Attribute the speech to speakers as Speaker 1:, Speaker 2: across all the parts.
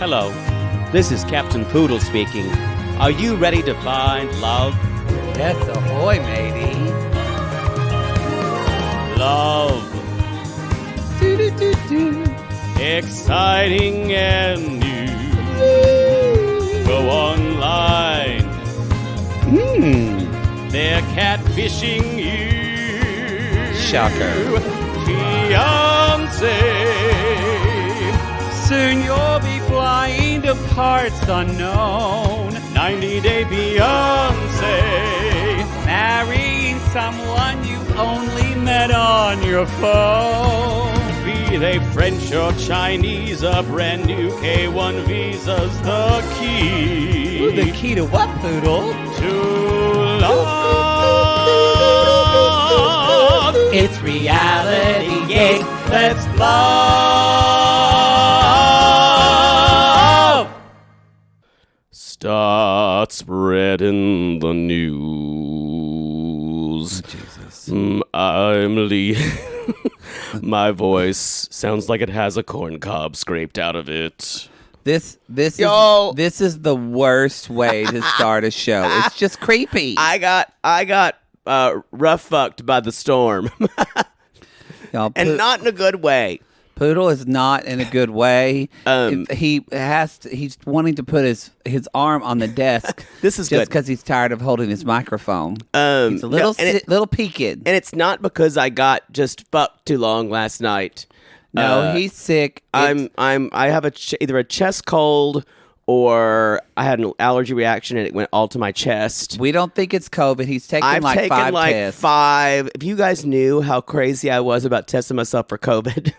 Speaker 1: Hello, this is Captain Poodle speaking. Are you ready to find love?
Speaker 2: Yes, ahoy, matey.
Speaker 1: Love.
Speaker 2: Do-do-do-do.
Speaker 1: Exciting and new. Go online. They're catfishing you.
Speaker 2: Shocker.
Speaker 1: Fiancé.
Speaker 2: Soon you'll be flying to parts unknown.
Speaker 1: 90-day Fiancé.
Speaker 2: Marrying someone you only met on your phone.
Speaker 1: Be they French or Chinese, a brand new K1 visa's the key.
Speaker 2: Ooh, the key to what, Poodle?
Speaker 1: To love.
Speaker 2: It's reality, yes,
Speaker 1: Let's love. Start spreading the news.
Speaker 2: Jesus.
Speaker 1: I'm Lee. My voice sounds like it has a corn cob scraped out of it.
Speaker 2: This is the worst way to start a show. It's just creepy.
Speaker 1: I got rough fucked by the storm.
Speaker 2: Y'all,
Speaker 1: And not in a good way.
Speaker 2: Poodle is not in a good way. He's wanting to put his arm on the desk.
Speaker 1: This is
Speaker 2: just
Speaker 1: good.
Speaker 2: because he's tired of holding his microphone. He's a
Speaker 1: no,
Speaker 2: little peaked.
Speaker 1: And it's not because I got just fucked too long last night.
Speaker 2: No, he's sick.
Speaker 1: I have either a chest cold or I had an allergy reaction and it went all to my chest.
Speaker 2: We don't think it's COVID. He's taken
Speaker 1: I've taken
Speaker 2: five
Speaker 1: like
Speaker 2: tests.
Speaker 1: 5. If you guys knew how crazy I was about testing myself for COVID,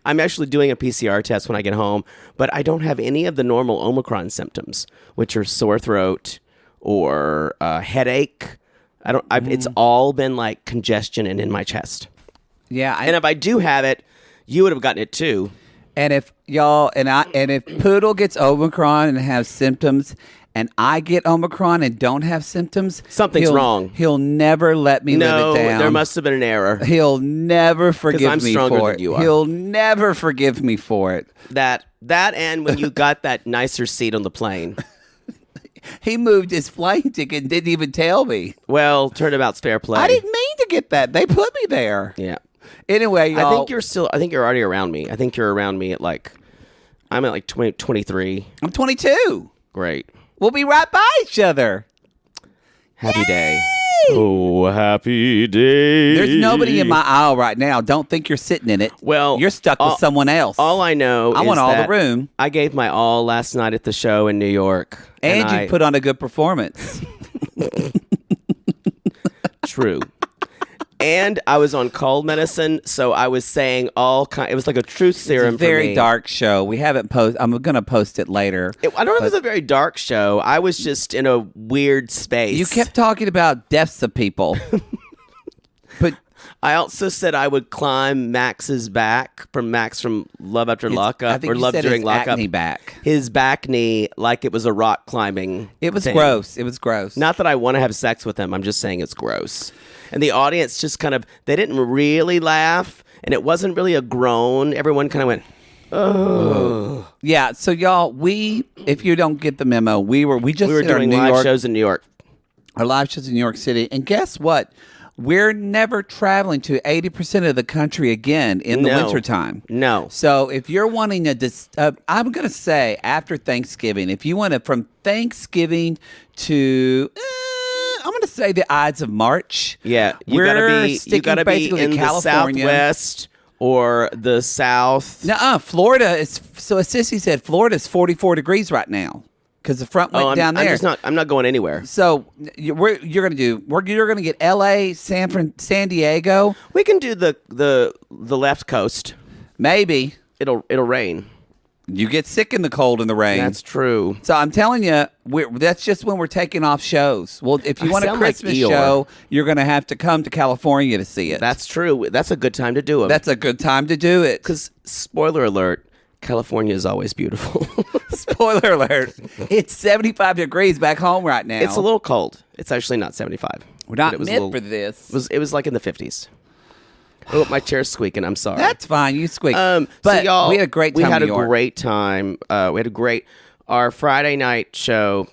Speaker 1: I'm actually doing a PCR test when I get home, but I don't have any of the normal Omicron symptoms, which are sore throat or headache. It's all been like congestion and in my chest.
Speaker 2: Yeah,
Speaker 1: And if I do have it, you would have gotten it too.
Speaker 2: And if y'all and if Poodle gets Omicron and has symptoms, and I get Omicron and don't have symptoms,
Speaker 1: Something's wrong.
Speaker 2: He'll never let me live it down.
Speaker 1: There must have been an error.
Speaker 2: He'll never forgive
Speaker 1: I'm
Speaker 2: me
Speaker 1: stronger
Speaker 2: for
Speaker 1: than
Speaker 2: it.
Speaker 1: you are.
Speaker 2: He'll never forgive me for it.
Speaker 1: That and when you got that nicer seat on the plane.
Speaker 2: He moved his plane ticket and didn't even tell me.
Speaker 1: Well, turnabout's fair play.
Speaker 2: I didn't mean to get that. They put me there.
Speaker 1: Yeah.
Speaker 2: Anyway, y'all.
Speaker 1: I think you're already around me. I think you're around me at I'm at 23.
Speaker 2: I'm 22.
Speaker 1: Great.
Speaker 2: We'll be right by each other.
Speaker 1: Happy day. Oh, happy day.
Speaker 2: There's nobody in my aisle right now. Don't think you're sitting in it.
Speaker 1: Well,
Speaker 2: you're stuck with someone else.
Speaker 1: All I know
Speaker 2: I
Speaker 1: is
Speaker 2: want all the
Speaker 1: that
Speaker 2: room.
Speaker 1: I gave my all last night at the show in New York.
Speaker 2: And you put on a good performance.
Speaker 1: True. And I was on cold medicine, so I was saying it was like a truth serum
Speaker 2: It's a very
Speaker 1: for me.
Speaker 2: dark show. We haven't posted. I'm going to post it later.
Speaker 1: I don't know if it's a very dark show. I was just in a weird space.
Speaker 2: You kept talking about deaths of people. But
Speaker 1: I also said I would climb Max's back from Love After Lockup
Speaker 2: I think
Speaker 1: or
Speaker 2: you
Speaker 1: Love
Speaker 2: said
Speaker 1: During
Speaker 2: his
Speaker 1: Lockup.
Speaker 2: acne back.
Speaker 1: His back knee like it was a rock climbing.
Speaker 2: It was
Speaker 1: thing.
Speaker 2: gross. It was gross.
Speaker 1: Not that I want to have sex with him. I'm just saying it's gross. And the audience just they didn't really laugh, and it wasn't really a groan. Everyone kind of went, oh.
Speaker 2: Yeah, so y'all, if you don't get the memo, we were
Speaker 1: doing live shows in New York.
Speaker 2: Our live shows in New York City. And guess what? We're never traveling to 80% of the country again in the wintertime.
Speaker 1: No.
Speaker 2: So if you're wanting I'm going to say after Thanksgiving, if you want to, from Thanksgiving to... I'm going to say the Ides of March.
Speaker 1: Yeah, you gotta be in the Southwest or the South.
Speaker 2: No, Florida is. So as Sissy said, Florida is 44 degrees right now because the front went down there.
Speaker 1: I'm not going anywhere.
Speaker 2: So you're going to get L.A., San Diego.
Speaker 1: We can do the left coast.
Speaker 2: Maybe
Speaker 1: It'll rain.
Speaker 2: you get sick in the cold and the rain.
Speaker 1: That's true.
Speaker 2: So I'm telling you, that's just when we're taking off shows. Well, if you want a Christmas show, you're going to have to come to California to see it.
Speaker 1: That's true. That's a good time to do it.
Speaker 2: That's a good time to do it.
Speaker 1: Because, spoiler alert, California is always beautiful.
Speaker 2: Spoiler alert. It's 75 degrees back home right now.
Speaker 1: It's a little cold. It's actually not 75.
Speaker 2: We're not meant for this.
Speaker 1: It was like in the 50s. Oh, my chair's squeaking. I'm sorry.
Speaker 2: That's fine. You squeak.
Speaker 1: So
Speaker 2: But
Speaker 1: y'all,
Speaker 2: we had a great time.
Speaker 1: We had
Speaker 2: in
Speaker 1: a
Speaker 2: New York.
Speaker 1: great time. Our Friday night show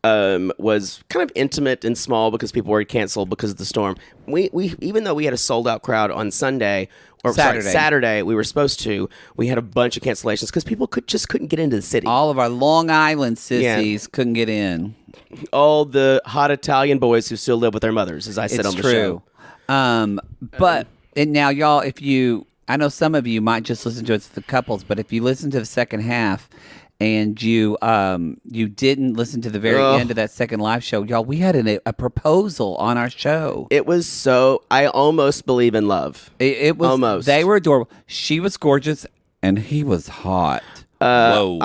Speaker 1: was kind of intimate and small because people were canceled because of the storm. We even though we had a sold out crowd on Sunday or Saturday, we were supposed to. We had a bunch of cancellations because people couldn't get into the city.
Speaker 2: All of our Long Island sissies couldn't get in.
Speaker 1: All the hot Italian boys who still live with their mothers, as I said on the show.
Speaker 2: But and now, y'all, I know some of you might just listen to it as the couples, but if you listen to the second half and you didn't listen to the very end of that second live show, y'all, we had a proposal on our show.
Speaker 1: It was so, I almost believe in love.
Speaker 2: It was
Speaker 1: almost.
Speaker 2: They were adorable. She was gorgeous, and he was hot. Whoa.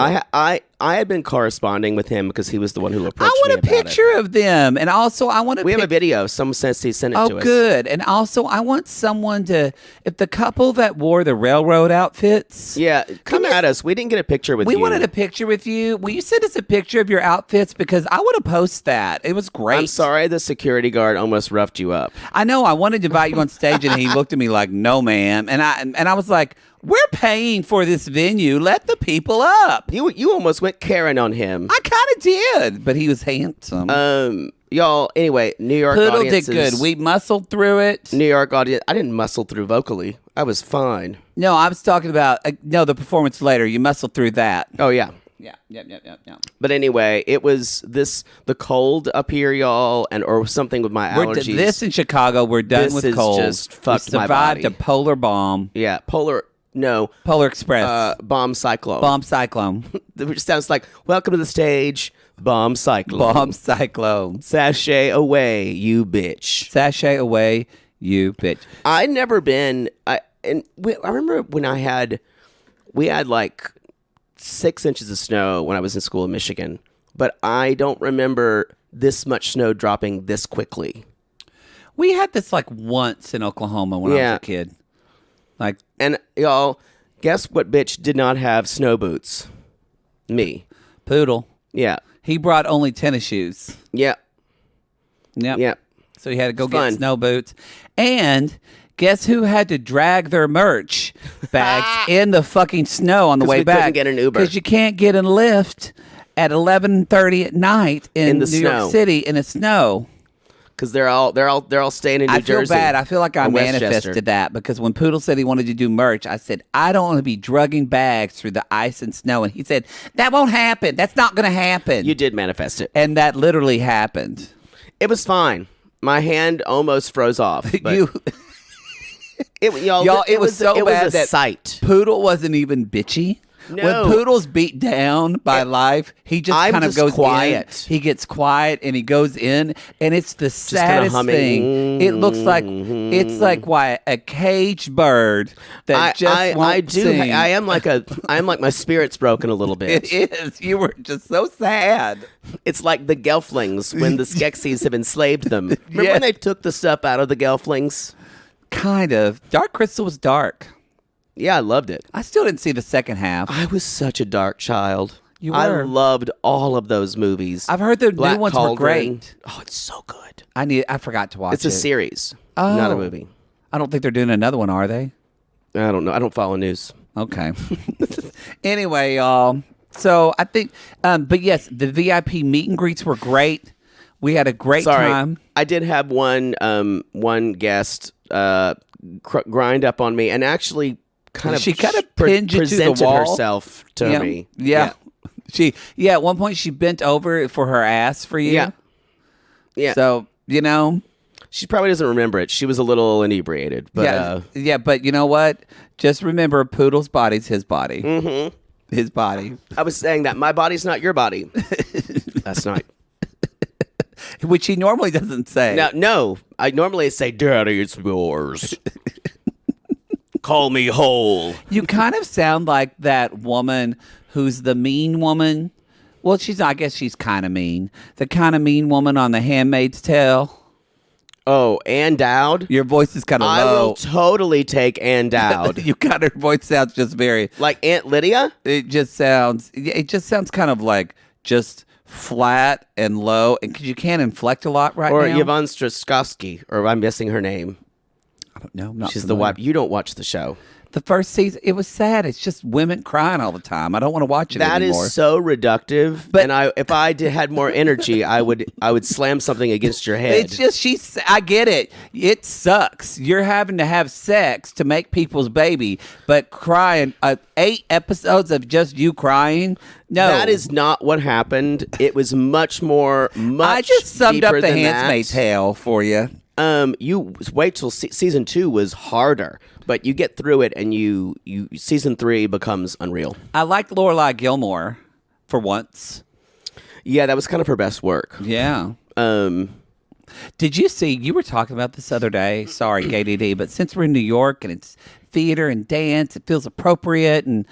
Speaker 1: I had been corresponding with him because he was the one who approached me
Speaker 2: I want a picture of them, and also I want to.
Speaker 1: We have a video. Someone says he sent it to us.
Speaker 2: Oh, good. And also, I want someone to, if the couple that wore the railroad outfits.
Speaker 1: Yeah, come at us. We didn't get a picture with you.
Speaker 2: We wanted a picture with you. Will you send us a picture of your outfits? Because I want to post that. It was great.
Speaker 1: I'm sorry the security guard almost roughed you up.
Speaker 2: I know. I wanted to invite you on stage, and he looked at me like, no, ma'am. And I was like, we're paying for this venue. Let the people up.
Speaker 1: You almost went Karen on him.
Speaker 2: I kind of did, but he was handsome.
Speaker 1: Y'all, anyway, New York
Speaker 2: Poodle
Speaker 1: audiences.
Speaker 2: did good. We muscled through it.
Speaker 1: New York audience. I didn't muscle through vocally. I was fine.
Speaker 2: No, I was talking about, the performance later. You muscled through that.
Speaker 1: Oh, yeah.
Speaker 2: Yeah.
Speaker 1: But anyway, it was the cold up here, y'all, or something with my allergies.
Speaker 2: This in Chicago, we're done with cold.
Speaker 1: This just fucked my
Speaker 2: survived
Speaker 1: body.
Speaker 2: a polar bomb.
Speaker 1: Yeah, Polar
Speaker 2: Express.
Speaker 1: Bomb cyclone.
Speaker 2: Bomb cyclone.
Speaker 1: Which sounds like, welcome to the stage, bomb cyclone.
Speaker 2: Bomb cyclone.
Speaker 1: Sashay away, you bitch.
Speaker 2: Sashay away, you bitch.
Speaker 1: I never been. I remember when we had like 6 inches of snow when I was in school in Michigan, but I don't remember this much snow dropping this quickly.
Speaker 2: We had this like once in Oklahoma when I was a kid.
Speaker 1: And y'all, guess what bitch did not have snow boots? Me.
Speaker 2: Poodle.
Speaker 1: Yeah.
Speaker 2: He brought only tennis shoes.
Speaker 1: Yeah.
Speaker 2: Yep.
Speaker 1: Yeah.
Speaker 2: So he had to go get snow boots. And guess who had to drag their merch bags in the fucking snow on the way back?
Speaker 1: Couldn't get an Uber.
Speaker 2: Because you can't get a lift at 11:30 at night in New York City in the snow.
Speaker 1: Because they're all staying in New Jersey.
Speaker 2: I feel bad. I feel like I
Speaker 1: Westchester.
Speaker 2: manifested that because when Poodle said he wanted to do merch, I said, I don't want to be drugging bags through the ice and snow. And he said, that won't happen. That's not going to happen.
Speaker 1: You did manifest it.
Speaker 2: And that literally happened.
Speaker 1: It was fine. My hand almost froze off. But it was so bad that
Speaker 2: sight. Poodle wasn't even bitchy.
Speaker 1: No.
Speaker 2: When Poodle's beat down by life, he just kind of goes
Speaker 1: quiet.
Speaker 2: In. He gets quiet and he goes in, and it's the saddest thing. It looks like it's like a caged bird that won't sing.
Speaker 1: I am like my spirit's broken a little bit.
Speaker 2: It is. You were just so sad.
Speaker 1: It's like the Gelflings when the Skeksis have enslaved them. Remember when they took the stuff out of the Gelflings?
Speaker 2: Kind of. Dark Crystal was dark.
Speaker 1: Yeah, I loved it.
Speaker 2: I still didn't see the second half.
Speaker 1: I was such a dark child.
Speaker 2: You were.
Speaker 1: I loved all of those movies.
Speaker 2: I've heard the new ones were great.
Speaker 1: Oh, it's so good.
Speaker 2: I forgot to watch it.
Speaker 1: It's a series, not a movie.
Speaker 2: I don't think they're doing another one, are they?
Speaker 1: I don't know. I don't follow news.
Speaker 2: Okay. Anyway, y'all. So I think, but yes, the VIP meet and greets were great. We had a great time.
Speaker 1: I did have one guest grind up on me and actually she kind of pinned you to the wall. Herself to me.
Speaker 2: Yeah. At one point she bent over for her ass for you.
Speaker 1: Yeah.
Speaker 2: So,
Speaker 1: she probably doesn't remember it. She was a little inebriated. But
Speaker 2: but you know what? Just remember, Poodle's body's his body. Mm-hmm. His body.
Speaker 1: I was saying that my body's not your body. Last night.
Speaker 2: Which he normally doesn't say.
Speaker 1: No. I normally say, Daddy, it's yours. Call me whole.
Speaker 2: You kind of sound like that woman who's the mean woman. Well, I guess she's kind of mean. The kind of mean woman on The Handmaid's Tale.
Speaker 1: Oh, Ann Dowd?
Speaker 2: Your voice is kind of low.
Speaker 1: I will totally take Ann Dowd.
Speaker 2: Her voice sounds just very...
Speaker 1: Like Aunt Lydia?
Speaker 2: It just sounds kind of like just flat and low. And because you can't inflect a lot now.
Speaker 1: Or Yvonne Strahovski, or I'm missing her name.
Speaker 2: I don't know. I'm not
Speaker 1: She's
Speaker 2: familiar.
Speaker 1: the wife. You don't watch the show.
Speaker 2: The first season, it was sad. It's just women crying all the time. I don't want to watch it
Speaker 1: That
Speaker 2: anymore.
Speaker 1: is so reductive.
Speaker 2: But-
Speaker 1: and if I had more energy, I would slam something against your head.
Speaker 2: It's just I get it. It sucks. You're having to have sex to make people's baby, but crying 8 episodes of just you crying. No,
Speaker 1: That is not what happened. It was much
Speaker 2: I just summed up
Speaker 1: deeper
Speaker 2: the
Speaker 1: than
Speaker 2: Handmaid's
Speaker 1: that.
Speaker 2: Tale for you.
Speaker 1: You wait till season 2 was harder, but you get through it, and you season 3 becomes unreal.
Speaker 2: I liked Lorelai Gilmore for once.
Speaker 1: Yeah, that was kind of her best work.
Speaker 2: Yeah.
Speaker 1: Um,
Speaker 2: Did you see? You were talking about this other day. Sorry, KDD, but since we're in New York and it's theater and dance, it feels appropriate. And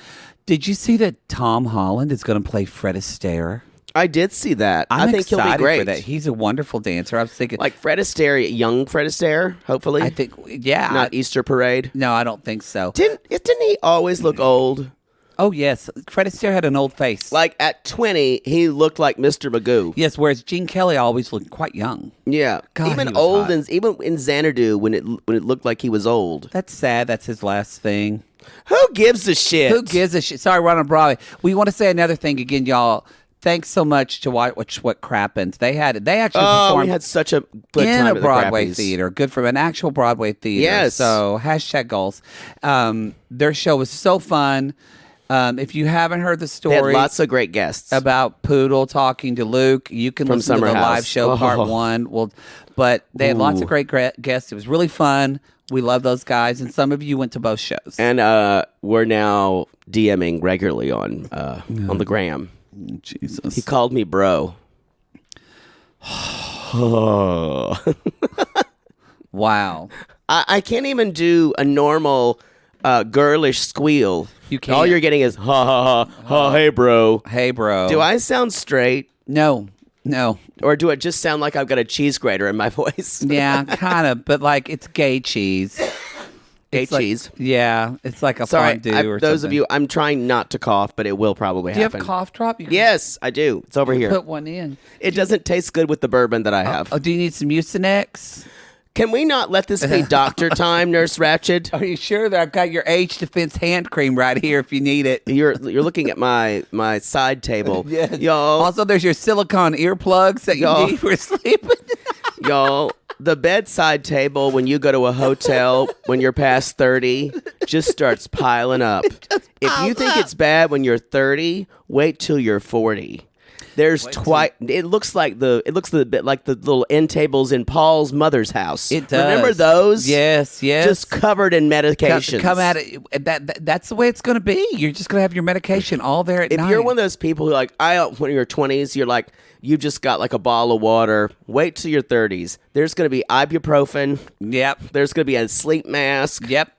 Speaker 2: did you see that Tom Holland is going to play Fred Astaire?
Speaker 1: I did see that.
Speaker 2: I'm
Speaker 1: I think he'll be
Speaker 2: excited
Speaker 1: great.
Speaker 2: for that. He's a wonderful dancer. I was thinking,
Speaker 1: Like Fred Astaire, young Fred Astaire, hopefully.
Speaker 2: I think, yeah.
Speaker 1: Not Easter Parade.
Speaker 2: No, I don't think so.
Speaker 1: Didn't he always look old?
Speaker 2: Oh yes, Fred Astaire had an old face.
Speaker 1: Like at 20, he looked like Mr. Magoo.
Speaker 2: Yes, whereas Gene Kelly always looked quite young.
Speaker 1: Yeah,
Speaker 2: God,
Speaker 1: even
Speaker 2: he was
Speaker 1: old,
Speaker 2: hot.
Speaker 1: and even in Xanadu when it looked like he was old.
Speaker 2: That's sad. That's his last thing.
Speaker 1: Who gives a shit?
Speaker 2: Who gives a shit? Sorry, we're on Broadway. We want to say another thing again, y'all. Thanks so much to What Crappens. They actually
Speaker 1: Oh,
Speaker 2: performed
Speaker 1: we had such a good
Speaker 2: in
Speaker 1: time
Speaker 2: a
Speaker 1: at the
Speaker 2: Broadway
Speaker 1: Crappies.
Speaker 2: theater. Good for an actual Broadway theater.
Speaker 1: Yes.
Speaker 2: So #goals. Their show was so fun. If you haven't heard the
Speaker 1: They had
Speaker 2: story
Speaker 1: lots of great guests.
Speaker 2: about Poodle talking to Luke, you can
Speaker 1: From
Speaker 2: listen to
Speaker 1: Summer
Speaker 2: the live
Speaker 1: House.
Speaker 2: show part
Speaker 1: Oh.
Speaker 2: 1. But they had lots of great guests. It was really fun. We love those guys, and some of you went to both shows.
Speaker 1: And we're now DMing regularly on the gram.
Speaker 2: Jesus.
Speaker 1: He called me bro.
Speaker 2: Wow.
Speaker 1: I can't even do a normal girlish squeal.
Speaker 2: You can't.
Speaker 1: All you're getting is ha ha ha ha. Hey bro.
Speaker 2: Hey, bro.
Speaker 1: Do I sound straight,
Speaker 2: No.
Speaker 1: or do I just sound like I've got a cheese grater in my voice?
Speaker 2: Yeah, kind of, but like it's gay cheese.
Speaker 1: Gay
Speaker 2: It's like-
Speaker 1: cheese.
Speaker 2: Yeah, it's like a
Speaker 1: Sorry,
Speaker 2: fondue or
Speaker 1: those
Speaker 2: something.
Speaker 1: of you. I'm trying not to cough, but it will probably
Speaker 2: Do you have
Speaker 1: happen.
Speaker 2: a cough drop? You can
Speaker 1: Yes, I do. It's over here.
Speaker 2: put one in.
Speaker 1: It doesn't taste good with the bourbon that I have.
Speaker 2: Oh, do you need some Mucinex?
Speaker 1: Can we not let this be doctor time, Nurse Ratched?
Speaker 2: Are you sure that I've got your age defense hand cream right here if you need it?
Speaker 1: You're looking at my side table.
Speaker 2: Yes.
Speaker 1: Y'all,
Speaker 2: Also, there's your silicone earplugs that you
Speaker 1: Y'all.
Speaker 2: need for sleeping.
Speaker 1: y'all, the bedside table when you go to a hotel when you're past 30 just starts piling up. If you think it's bad when you're 30, wait till you're 40. There's twice. It looks a bit like the little end tables in Paul's mother's house.
Speaker 2: It does.
Speaker 1: Remember those?
Speaker 2: Yes.
Speaker 1: Just covered in medications.
Speaker 2: Come at it. That's the way it's going to be. You're just going to have your medication all there at
Speaker 1: If
Speaker 2: night.
Speaker 1: you're one of those people who when you're 20s, you're like, you just got like a bottle of water. Wait till your 30s. There's going to be ibuprofen.
Speaker 2: Yep.
Speaker 1: There's going to be a sleep mask.
Speaker 2: Yep.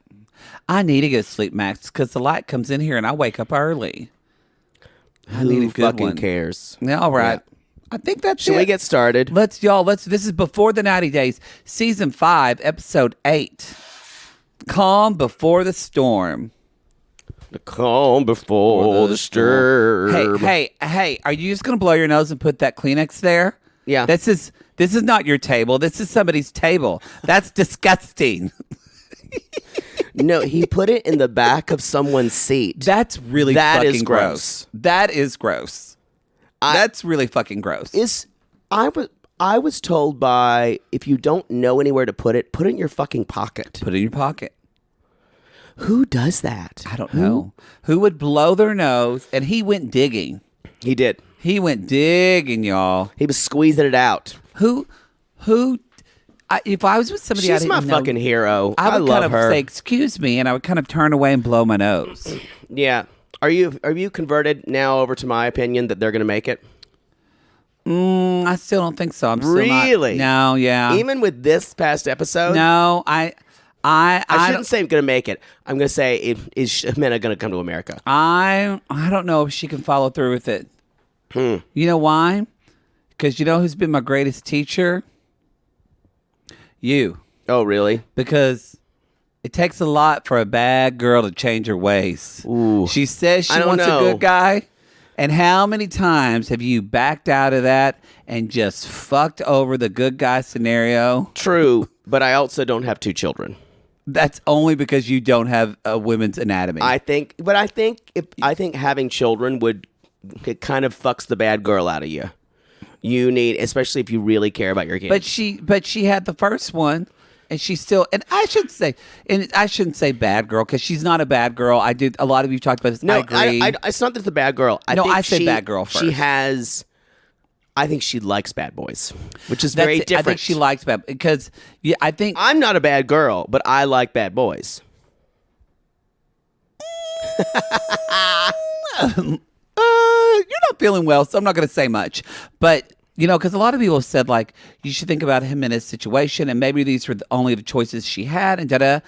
Speaker 2: I need to get a sleep mask because the light comes in here and I wake up early. I need a
Speaker 1: Who
Speaker 2: good
Speaker 1: fucking
Speaker 2: one.
Speaker 1: cares?
Speaker 2: Yeah, all right. I think that's
Speaker 1: Should
Speaker 2: it.
Speaker 1: we get started?
Speaker 2: This is before the 90 days, season 5, episode 8. Calm before the storm.
Speaker 1: The calm before the storm.
Speaker 2: Hey, are you just gonna blow your nose and put that Kleenex there?
Speaker 1: Yeah.
Speaker 2: This is not your table. This is somebody's table. That's disgusting.
Speaker 1: No, he put it in the back of someone's seat.
Speaker 2: That's really
Speaker 1: That
Speaker 2: fucking
Speaker 1: is gross.
Speaker 2: That is gross. That's really fucking gross.
Speaker 1: I was told by, if you don't know anywhere to put it in your fucking pocket.
Speaker 2: Put it in your pocket.
Speaker 1: Who does that?
Speaker 2: I don't know. Who would blow their nose? And he went digging.
Speaker 1: He did.
Speaker 2: He went digging, y'all.
Speaker 1: He was squeezing it out.
Speaker 2: Who? If I was with somebody, I
Speaker 1: She's
Speaker 2: didn't
Speaker 1: my
Speaker 2: know,
Speaker 1: fucking hero.
Speaker 2: I would
Speaker 1: love
Speaker 2: kind of
Speaker 1: her.
Speaker 2: say, "Excuse me," and I would kind of turn away and blow my nose.
Speaker 1: Yeah. Are you converted now over to my opinion that they're going to make it?
Speaker 2: I still don't think so. I'm still
Speaker 1: Really?
Speaker 2: Not, no, yeah.
Speaker 1: Even with this past episode?
Speaker 2: No, I
Speaker 1: shouldn't say I'm going to make it. I'm going to say, is Ximena going to come to America?
Speaker 2: I don't know if she can follow through with it. You know why? Because you know who's been my greatest teacher? You.
Speaker 1: Oh, really?
Speaker 2: Because it takes a lot for a bad girl to change her ways.
Speaker 1: Ooh.
Speaker 2: She says she
Speaker 1: I don't
Speaker 2: wants
Speaker 1: know.
Speaker 2: a good guy. And how many times have you backed out of that and just fucked over the good guy scenario?
Speaker 1: True, but I also don't have 2 children.
Speaker 2: That's only because you don't have a women's anatomy.
Speaker 1: I think having children it kind of fucks the bad girl out of you. You need, especially if you really care about your kids.
Speaker 2: But she had the first one, and she's still. And I shouldn't say bad girl because she's not a bad girl. I do. A lot of you talked about this.
Speaker 1: No,
Speaker 2: I agree.
Speaker 1: It's not that the bad girl.
Speaker 2: I say bad girl first.
Speaker 1: She has. I think she likes bad boys, which is very different.
Speaker 2: I think she likes bad because I think
Speaker 1: I'm not a bad girl, but I like bad boys.
Speaker 2: You're not feeling well, so I'm not going to say much. But because a lot of people have said like you should think about him in his situation, and maybe these were only the choices she had, and da-da.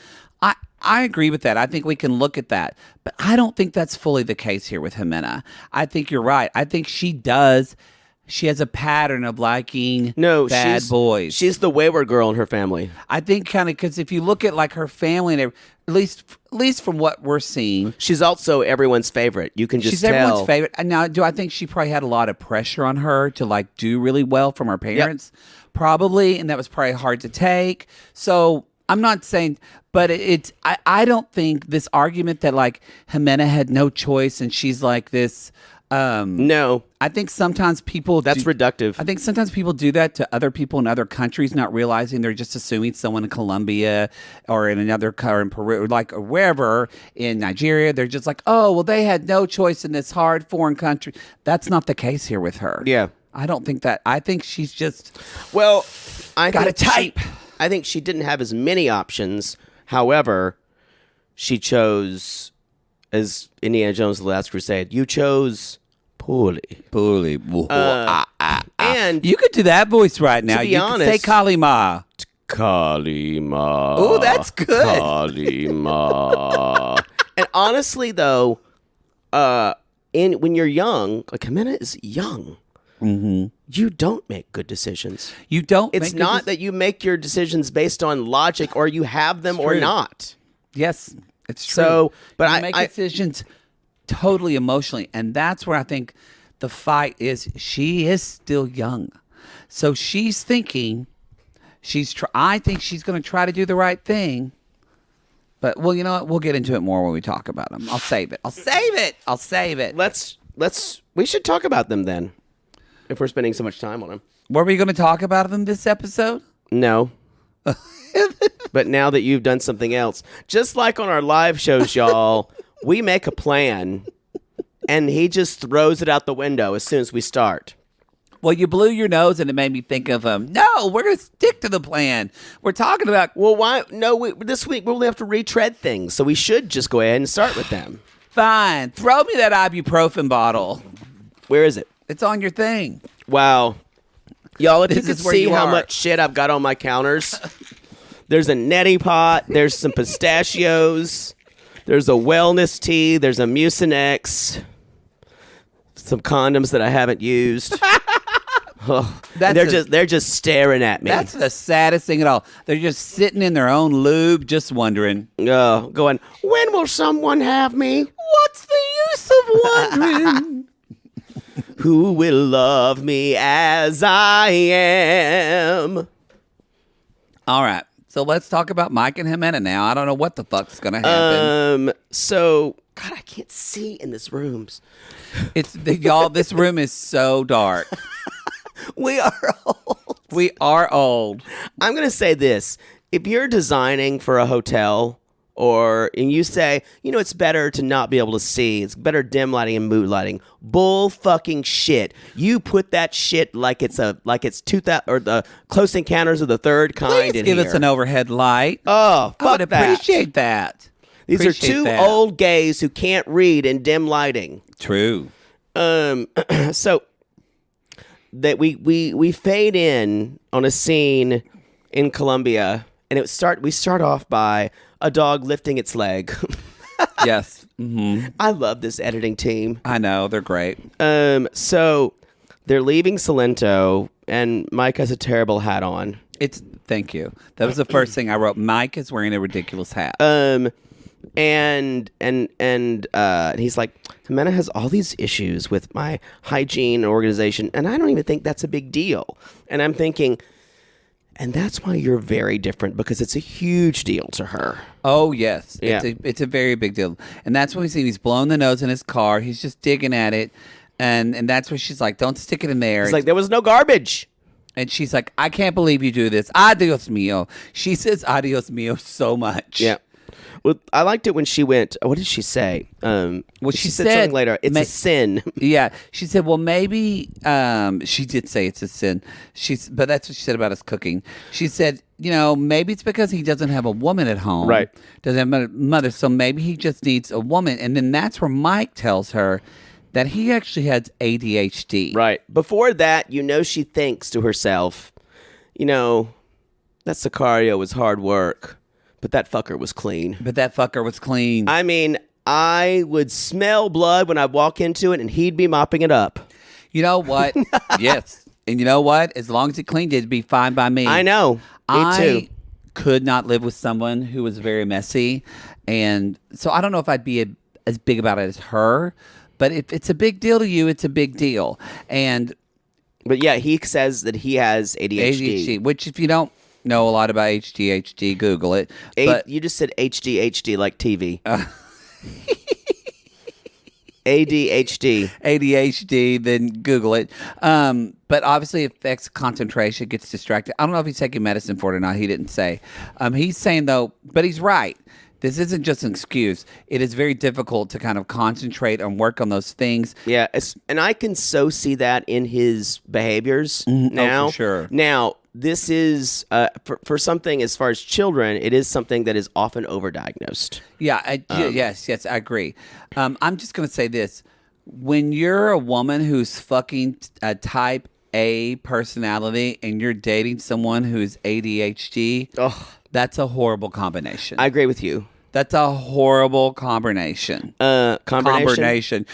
Speaker 2: I agree with that. I think we can look at that, but I don't think that's fully the case here with Ximena. I think you're right. I think she does. She has a pattern of liking bad boys.
Speaker 1: She's the wayward girl in her family.
Speaker 2: I think kind of because if you look at like her family and at least from what we're seeing,
Speaker 1: she's also everyone's favorite. You can just
Speaker 2: she's
Speaker 1: tell.
Speaker 2: Everyone's favorite. And now, do I think she probably had a lot of pressure on her to like do really well from her parents? Yep. Probably, and that was probably hard to take. So I'm not saying, but I don't think this argument that like Ximena had no choice and she's like this.
Speaker 1: No,
Speaker 2: I think sometimes people
Speaker 1: that's reductive.
Speaker 2: I think sometimes people do that to other people in other countries, not realizing they're just assuming someone in Colombia or in another or in Peru, like or wherever in Nigeria, they're just like, oh, well, they had no choice in this hard foreign country. That's not the case here with her.
Speaker 1: Yeah,
Speaker 2: I don't think that. I think she's just
Speaker 1: got
Speaker 2: a type.
Speaker 1: I think she didn't have as many options. However, she chose, as Indiana Jones: The Last Crusade. You chose. Poorly.
Speaker 2: And you could do that voice right now. You could say Kalima.
Speaker 1: Kalima.
Speaker 2: Oh, that's good.
Speaker 1: Kalima. And honestly, though, when you're young, like Ximena is young.
Speaker 2: Mm-hmm.
Speaker 1: You don't make good decisions.
Speaker 2: You don't.
Speaker 1: It's not that you make your decisions based on logic or you have them or not.
Speaker 2: Yes, it's true.
Speaker 1: So, but
Speaker 2: you make decisions totally emotionally, and that's where I think the fight is. She is still young, so she's thinking I think she's going to try to do the right thing. But well, you know what? We'll get into it more when we talk about them. I'll save it.
Speaker 1: We should talk about them then, if we're spending so much time on them.
Speaker 2: Were we going to talk about them this episode?
Speaker 1: No. But now that you've done something else, just like on our live shows, y'all. We make a plan, and he just throws it out the window as soon as we start.
Speaker 2: Well, you blew your nose, and it made me think of no, we're going to stick to the plan. We're talking about...
Speaker 1: Well, why? No, this week we'll have to retread things, so we should just go ahead and start with them.
Speaker 2: Fine. Throw me that ibuprofen bottle.
Speaker 1: Where is it?
Speaker 2: It's on your thing.
Speaker 1: Wow. Y'all, if you could see how much shit I've got on my counters. There's a neti pot. There's some pistachios. There's a wellness tea. There's a Mucinex. Some condoms that I haven't used. They're just staring at me.
Speaker 2: That's the saddest thing at all. They're just sitting in their own lube, just wondering.
Speaker 1: Going, when will someone have me?
Speaker 2: What's the use of wondering?
Speaker 1: Who will love me as I am?
Speaker 2: All right. So let's talk about Mike and Ximena now. I don't know what the fuck's going to happen.
Speaker 1: So, God, I can't see in this room.
Speaker 2: Y'all, this room is so dark.
Speaker 1: We are old.
Speaker 2: We are old.
Speaker 1: I'm going to say this. If you're designing for a hotel and you say, it's better to not be able to see. It's better dim lighting and mood lighting. Bull fucking shit. You put that shit like it's 2000 or the Close Encounters of the Third Kind.
Speaker 2: Please give us an overhead light.
Speaker 1: Oh, fuck
Speaker 2: I would appreciate that.
Speaker 1: These are two old gays who can't read in dim lighting.
Speaker 2: True.
Speaker 1: So that we fade in on a scene in Colombia, and we start off by a dog lifting its leg.
Speaker 2: Yes. Mm-hmm.
Speaker 1: I love this editing team.
Speaker 2: I know, they're great.
Speaker 1: So they're leaving Salento, and Mike has a terrible hat on.
Speaker 2: Thank you. That was the first thing I wrote. Mike is wearing a ridiculous hat.
Speaker 1: And he's like, Ximena has all these issues with my hygiene organization, and I don't even think that's a big deal. And I'm thinking, And that's why you're very different, because it's a huge deal to her.
Speaker 2: Oh, yes.
Speaker 1: Yeah.
Speaker 2: It's a very big deal. And that's when we see he's blowing the nose in his car. He's just digging at it. And that's where she's like, don't stick it in there.
Speaker 1: It's like, there was no garbage.
Speaker 2: And she's like, I can't believe you do this. Adios mio. She says adios mio so much.
Speaker 1: Yeah. Well, I liked it when she went, what did she say?
Speaker 2: She
Speaker 1: said
Speaker 2: said
Speaker 1: something later. It's a sin.
Speaker 2: Yeah. She said, well, maybe, she did say it's a sin. But that's what she said about us cooking. She said, maybe it's because he doesn't have a woman at home.
Speaker 1: Right.
Speaker 2: Doesn't have a mother. So maybe he just needs a woman. And then that's where Mike tells her that he actually has ADHD.
Speaker 1: Right. Before that, she thinks to herself, that Sicario was hard work, but that fucker was clean. I mean, I would smell blood when I walk into it, and he'd be mopping it up.
Speaker 2: You know what? Yes. And you know what? As long as it cleaned, it'd be fine by me.
Speaker 1: I know. Me too.
Speaker 2: Could not live with someone who was very messy. And so I don't know if I'd be as big about it as her. But if it's a big deal to you, it's a big deal.
Speaker 1: But yeah, he says that he has ADHD.
Speaker 2: Which if you don't know a lot about ADHD, Google it. But
Speaker 1: you just said ADHD like TV. ADHD,
Speaker 2: then Google it. But obviously it affects concentration, gets distracted. I don't know if he's taking medicine for it or not. He didn't say. He's saying, though, but he's right. This isn't just an excuse. It is very difficult to kind of concentrate and work on those things.
Speaker 1: Yeah, and I can so see that in his behaviors now.
Speaker 2: Oh, for sure.
Speaker 1: Now, this is, for something as far as children, it is something that is often overdiagnosed.
Speaker 2: Yeah, yes, I agree. I'm just going to say this. When you're a woman who's fucking a type A personality and you're dating someone who's ADHD, that's a horrible combination.
Speaker 1: I agree with you.
Speaker 2: That's a horrible combination.
Speaker 1: Combination.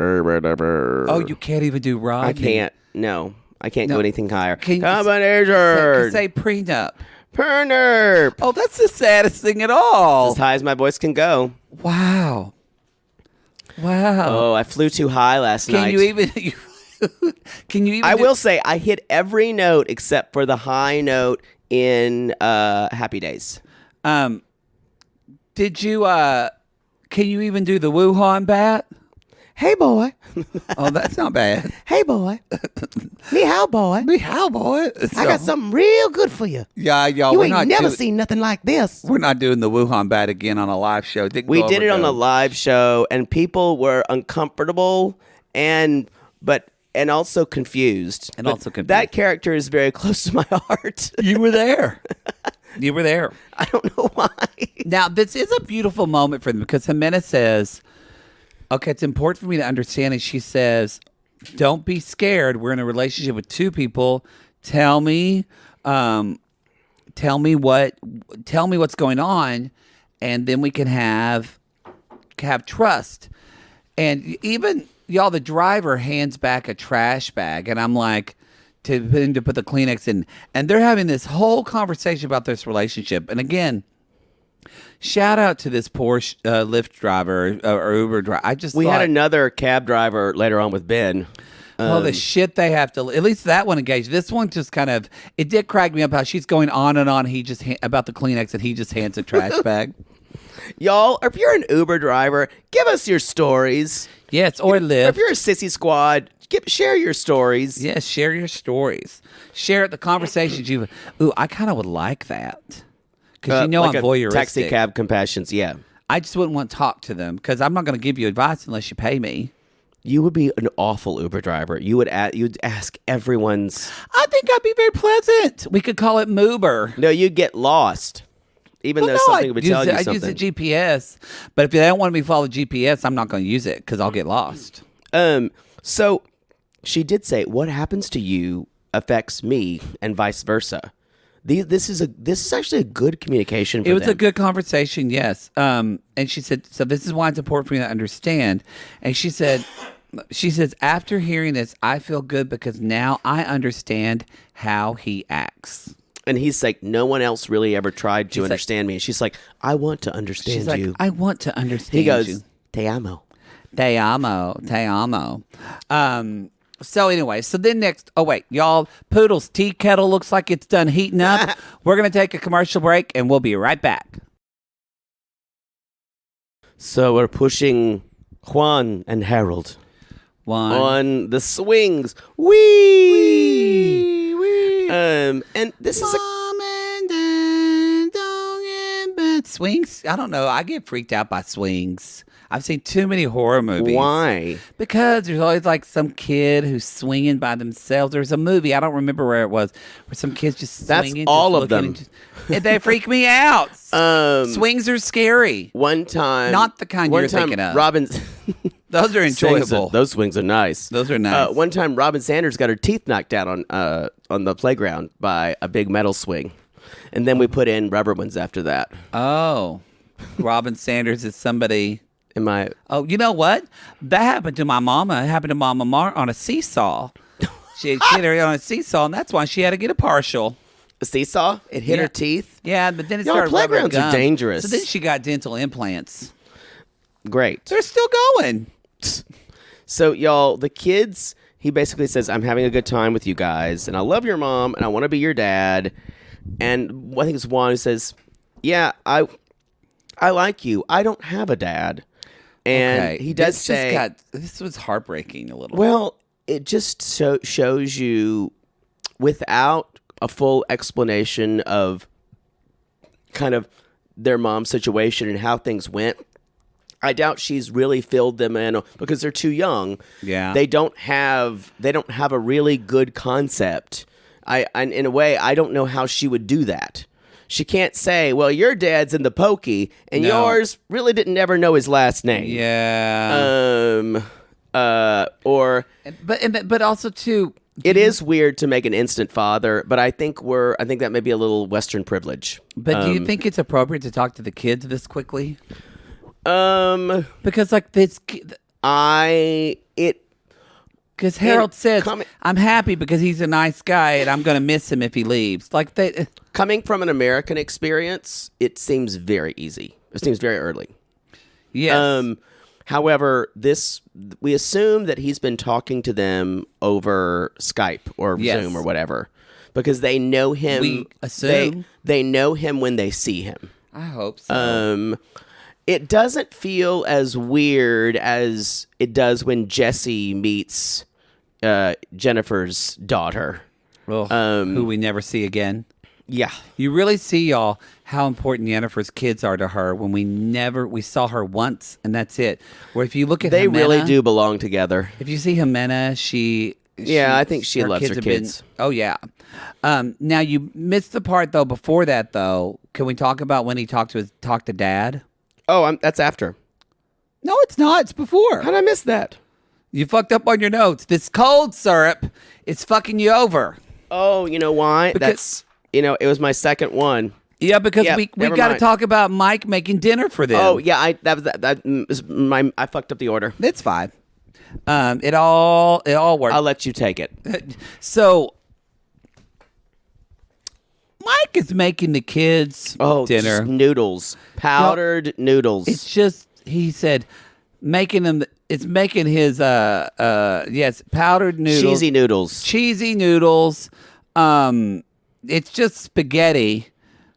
Speaker 2: Oh, you can't even do Rodney.
Speaker 1: I can't. No, I can't go anything higher.
Speaker 2: Combination. Say prenup.
Speaker 1: Pernerp.
Speaker 2: Oh, that's the saddest thing at all.
Speaker 1: As high as my voice can go.
Speaker 2: Wow.
Speaker 1: Oh, I flew too high last night.
Speaker 2: Can you even?
Speaker 1: I will say I hit every note except for the high note in Happy Days.
Speaker 2: Did you? Can you even do the Wuhan bat?
Speaker 1: Hey, boy.
Speaker 2: Oh, that's not bad.
Speaker 1: Hey, boy. Ni hao, boy.
Speaker 2: Ni hao, boy.
Speaker 1: I got something real good for you.
Speaker 2: Yeah, y'all.
Speaker 1: You ain't never seen nothing like this.
Speaker 2: We're not doing the Wuhan bat again on a live show.
Speaker 1: We did it on a live show, and people were uncomfortable and also confused. That character is very close to my heart.
Speaker 2: You were there.
Speaker 1: I don't know why.
Speaker 2: Now, this is a beautiful moment for them because Ximena says, okay, it's important for me to understand. And she says, don't be scared. We're in a relationship with two people. Tell me what's going on. And then we can have trust. And even y'all, the driver hands back a trash bag. And I'm like, to put the Kleenex in. And they're having this whole conversation about this relationship. And again, shout out to this poor Lyft driver or Uber driver. We
Speaker 1: had another cab driver later on with Ben.
Speaker 2: The shit they have to. At least that one engaged. This one just kind of. It did crack me up how she's going on and on. He just about the Kleenex and he just hands a trash bag.
Speaker 1: Y'all, if you're an Uber driver, give us your stories.
Speaker 2: Yes, or Lyft.
Speaker 1: If you're a sissy squad, share your stories.
Speaker 2: Yes, share your stories. Share the conversations you've. Ooh, I kind of would like that. Because like I'm voyeuristic.
Speaker 1: Taxi cab compassions, yeah.
Speaker 2: I just wouldn't want to talk to them because I'm not going to give you advice unless you pay me.
Speaker 1: You would be an awful Uber driver. You'd ask everyone's.
Speaker 2: I think I'd be very pleasant. We could call it Moober.
Speaker 1: No, you'd get lost. Even though something would tell you something.
Speaker 2: I use the GPS, but if they don't want me to follow GPS, I'm not going to use it because I'll get lost.
Speaker 1: So she did say, "What happens to you affects me, and vice versa." This is actually a good communication for them.
Speaker 2: It was a good conversation, yes. And she said, so this is why it's important for you to understand. And she says, after hearing this, I feel good because now I understand how he acts.
Speaker 1: And he's like, no one else really ever tried to understand me. And she's like, I want to understand you.
Speaker 2: She's like, I want to understand you.
Speaker 1: He goes, te amo.
Speaker 2: Te amo. Te amo. So anyway, so then next, oh wait, y'all, Poodle's tea kettle looks like it's done heating up. We're going to take a commercial break and we'll be right back.
Speaker 1: So we're pushing Juan and Harold on the swings. Wee! Wee! And this is
Speaker 2: Mom and Dad don't get bad. Swings? I don't know. I get freaked out by swings. I've seen too many horror movies.
Speaker 1: Why?
Speaker 2: Because there's always like some kid who's swinging by themselves. There's a movie, I don't remember where it was, where some kids just swinging.
Speaker 1: That's all
Speaker 2: just
Speaker 1: of them.
Speaker 2: And they freak me out. Swings are scary.
Speaker 1: One time.
Speaker 2: Not the kind you're thinking of.
Speaker 1: Robin's.
Speaker 2: Those are enjoyable.
Speaker 1: Those swings are nice.
Speaker 2: Those are nice.
Speaker 1: One time, Robin Sanders got her teeth knocked out on the playground by a big metal swing. And then we put in rubber ones after that.
Speaker 2: Oh. Robin Sanders is somebody...
Speaker 1: Oh,
Speaker 2: you know what? That happened to my mama. It happened to Mama on a seesaw. She hit her on a seesaw, and that's why she had to get a partial.
Speaker 1: A seesaw? It hit her teeth?
Speaker 2: Yeah, but then it
Speaker 1: Y'all,
Speaker 2: started
Speaker 1: playgrounds are dangerous.
Speaker 2: So then she got dental implants.
Speaker 1: Great.
Speaker 2: They're still going.
Speaker 1: So, y'all, the kids, he basically says, I'm having a good time with you guys, and I love your mom, and I want to be your dad. And I think it's Juan who says, yeah, I like you. I don't have a dad. And he does say...
Speaker 2: this was heartbreaking a little.
Speaker 1: Well, it just shows you, without a full explanation of kind of their mom's situation and how things went, I doubt she's really filled them in because they're too young.
Speaker 2: Yeah.
Speaker 1: They don't have a really good concept. In a way, I don't know how she would do that. She can't say, well, your dad's in the pokey, and yours really didn't ever know his last name.
Speaker 2: Yeah. But also too,
Speaker 1: it is weird to make an instant father, but I think that may be a little Western privilege.
Speaker 2: But do you think it's appropriate to talk to the kids this quickly?
Speaker 1: Because
Speaker 2: like this, because Harold says, I'm happy because he's a nice guy and I'm going to miss him if he leaves. Like
Speaker 1: coming from an American experience, it seems very easy. It seems very early.
Speaker 2: Yes.
Speaker 1: However, we assume that he's been talking to them over Skype or Zoom or whatever because they know him.
Speaker 2: We assume.
Speaker 1: They know him when they see him.
Speaker 2: I hope so.
Speaker 1: It doesn't feel as weird as it does when Jesse meets Jennifer's daughter.
Speaker 2: Who we never see again.
Speaker 1: Yeah.
Speaker 2: You really see, y'all, how important Jennifer's kids are to her when we saw her once and that's it. Where if you look at
Speaker 1: They
Speaker 2: Ximena,
Speaker 1: really do belong together.
Speaker 2: If you see Ximena,
Speaker 1: I think she loves her kids.
Speaker 2: Oh, yeah. Now, you missed the part, though, before that, though. Can we talk about when he talked to Dad?
Speaker 1: Oh, that's after.
Speaker 2: No, it's not. It's before.
Speaker 1: How'd I miss that?
Speaker 2: You fucked up on your notes. This cold syrup is fucking you over.
Speaker 1: Oh, you know why? It was my second one.
Speaker 2: Yeah, because we got to talk about Mike making dinner for them.
Speaker 1: Oh, yeah, I fucked up the order.
Speaker 2: It's fine. It all worked.
Speaker 1: I'll let you take it.
Speaker 2: So Mike is making the kids dinner.
Speaker 1: Just noodles. Powdered noodles.
Speaker 2: It's just, he said, making them, it's making his, powdered noodles. Cheesy noodles. It's just spaghetti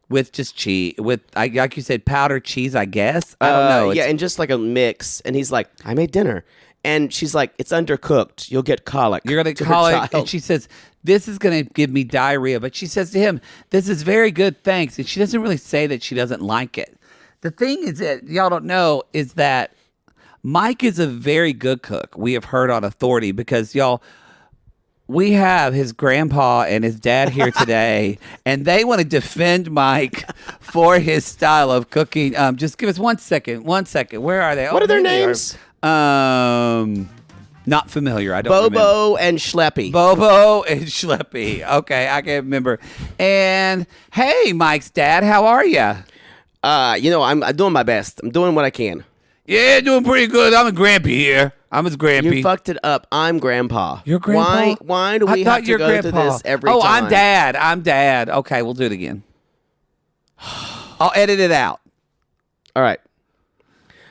Speaker 2: with just cheese, like you said, powdered cheese, I guess. I don't know.
Speaker 1: And just like a mix. And he's like, I made dinner. And she's like, it's undercooked. You'll get colic.
Speaker 2: You're going to colic. And she says, this is going to give me diarrhea. But she says to him, this is very good, thanks. And she doesn't really say that she doesn't like it. The thing is that y'all don't know is that Mike is a very good cook. We have heard on authority because, y'all, we have his grandpa and his dad here today, and they want to defend Mike for his style of cooking. Just give us 1 second. 1 second. Where are they?
Speaker 1: What are their names?
Speaker 2: Not familiar. I don't
Speaker 1: Bobo
Speaker 2: remember.
Speaker 1: and Schleppy.
Speaker 2: Bobo and Schleppy. Okay, I can't remember. And hey, Mike's dad, how are you?
Speaker 1: I'm doing my best. I'm doing what I can.
Speaker 2: Yeah, doing pretty good. I'm a grampy here. I'm his grampy.
Speaker 1: You fucked it up. I'm grandpa.
Speaker 2: You're grandpa?
Speaker 1: Why do we have to go through this every time?
Speaker 2: Oh, I'm dad. Okay, we'll do it again. I'll edit it out.
Speaker 1: All right.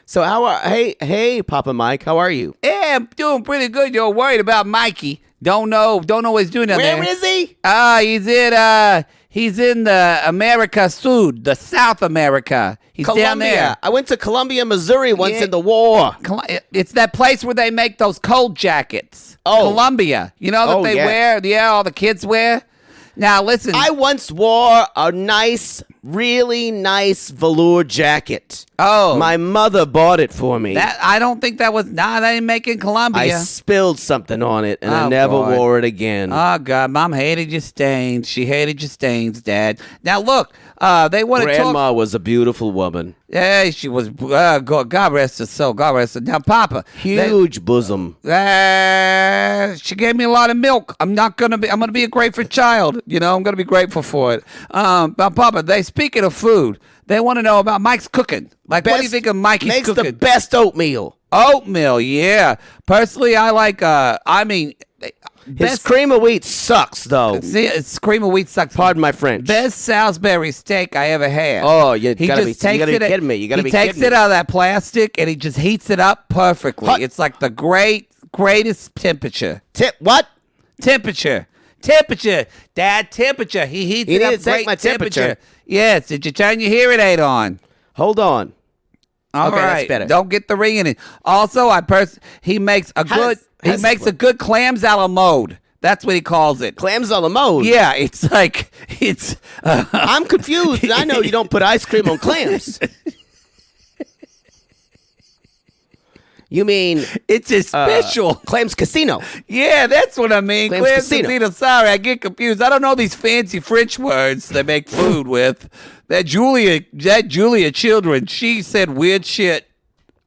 Speaker 1: So hey, Papa Mike, how are you?
Speaker 2: Yeah, I'm doing pretty good. You're worried about Mikey. Don't know what he's doing down there.
Speaker 1: Where is he?
Speaker 2: He's in the America Sud, the South America. He's down there.
Speaker 1: I went to Columbia, Missouri once
Speaker 2: Yeah.
Speaker 1: in the war.
Speaker 2: It's that place where they make those cold jackets.
Speaker 1: Oh.
Speaker 2: Columbia. You know that they wear? Yeah, all the kids wear. Now, listen.
Speaker 1: I once wore a really nice velour jacket.
Speaker 2: Oh.
Speaker 1: My mother bought it for me.
Speaker 2: I don't think that was... Nah, they didn't make it in Columbia.
Speaker 1: I spilled something on it, and I
Speaker 2: Oh,
Speaker 1: never
Speaker 2: boy.
Speaker 1: wore it again.
Speaker 2: Oh, God. Mom hated your stains. She hated your stains, Dad. Now, look. They want to talk...
Speaker 1: Grandma was a beautiful woman.
Speaker 2: Yeah, she was... God rest her soul. God rest her... Now, Papa...
Speaker 1: Huge bosom.
Speaker 2: She gave me a lot of milk. I'm gonna be a grateful child. You know, I'm gonna be grateful for it. But Papa, speaking of food, they want to know about Mike's cooking. Like, what do you think of Mikey's
Speaker 1: makes
Speaker 2: cooking?
Speaker 1: the best oatmeal.
Speaker 2: Oatmeal, yeah. Personally, I like.
Speaker 1: His cream of wheat sucks, though.
Speaker 2: See, it's cream of wheat sucks.
Speaker 1: Pardon my French.
Speaker 2: Best Salisbury steak I ever had.
Speaker 1: Oh, you gotta be
Speaker 2: takes
Speaker 1: kidding me. You gotta be
Speaker 2: He takes
Speaker 1: kidding
Speaker 2: it
Speaker 1: me.
Speaker 2: out of that plastic and he just heats it up perfectly.
Speaker 1: Hot.
Speaker 2: It's like the greatest temperature.
Speaker 1: What?
Speaker 2: Temperature. Dad, temperature. He heats
Speaker 1: You
Speaker 2: it
Speaker 1: need
Speaker 2: up
Speaker 1: to take
Speaker 2: great
Speaker 1: my temperature.
Speaker 2: Yes. Did you turn your hearing aid on?
Speaker 1: Hold on.
Speaker 2: All
Speaker 1: Okay,
Speaker 2: right.
Speaker 1: that's better.
Speaker 2: Don't get the ring in it. Also, he makes a good clams a la mode. That's what he calls it.
Speaker 1: Clams a la mode.
Speaker 2: Yeah, it's like
Speaker 1: I'm confused. I know you don't put ice cream on clams. You mean
Speaker 2: it's a special
Speaker 1: Clams Casino?
Speaker 2: Yeah, that's what I mean.
Speaker 1: Clams
Speaker 2: Clams
Speaker 1: Casino.
Speaker 2: Casino. Sorry, I get confused. I don't know these fancy French words they make food with. That Julia Children, she said weird shit.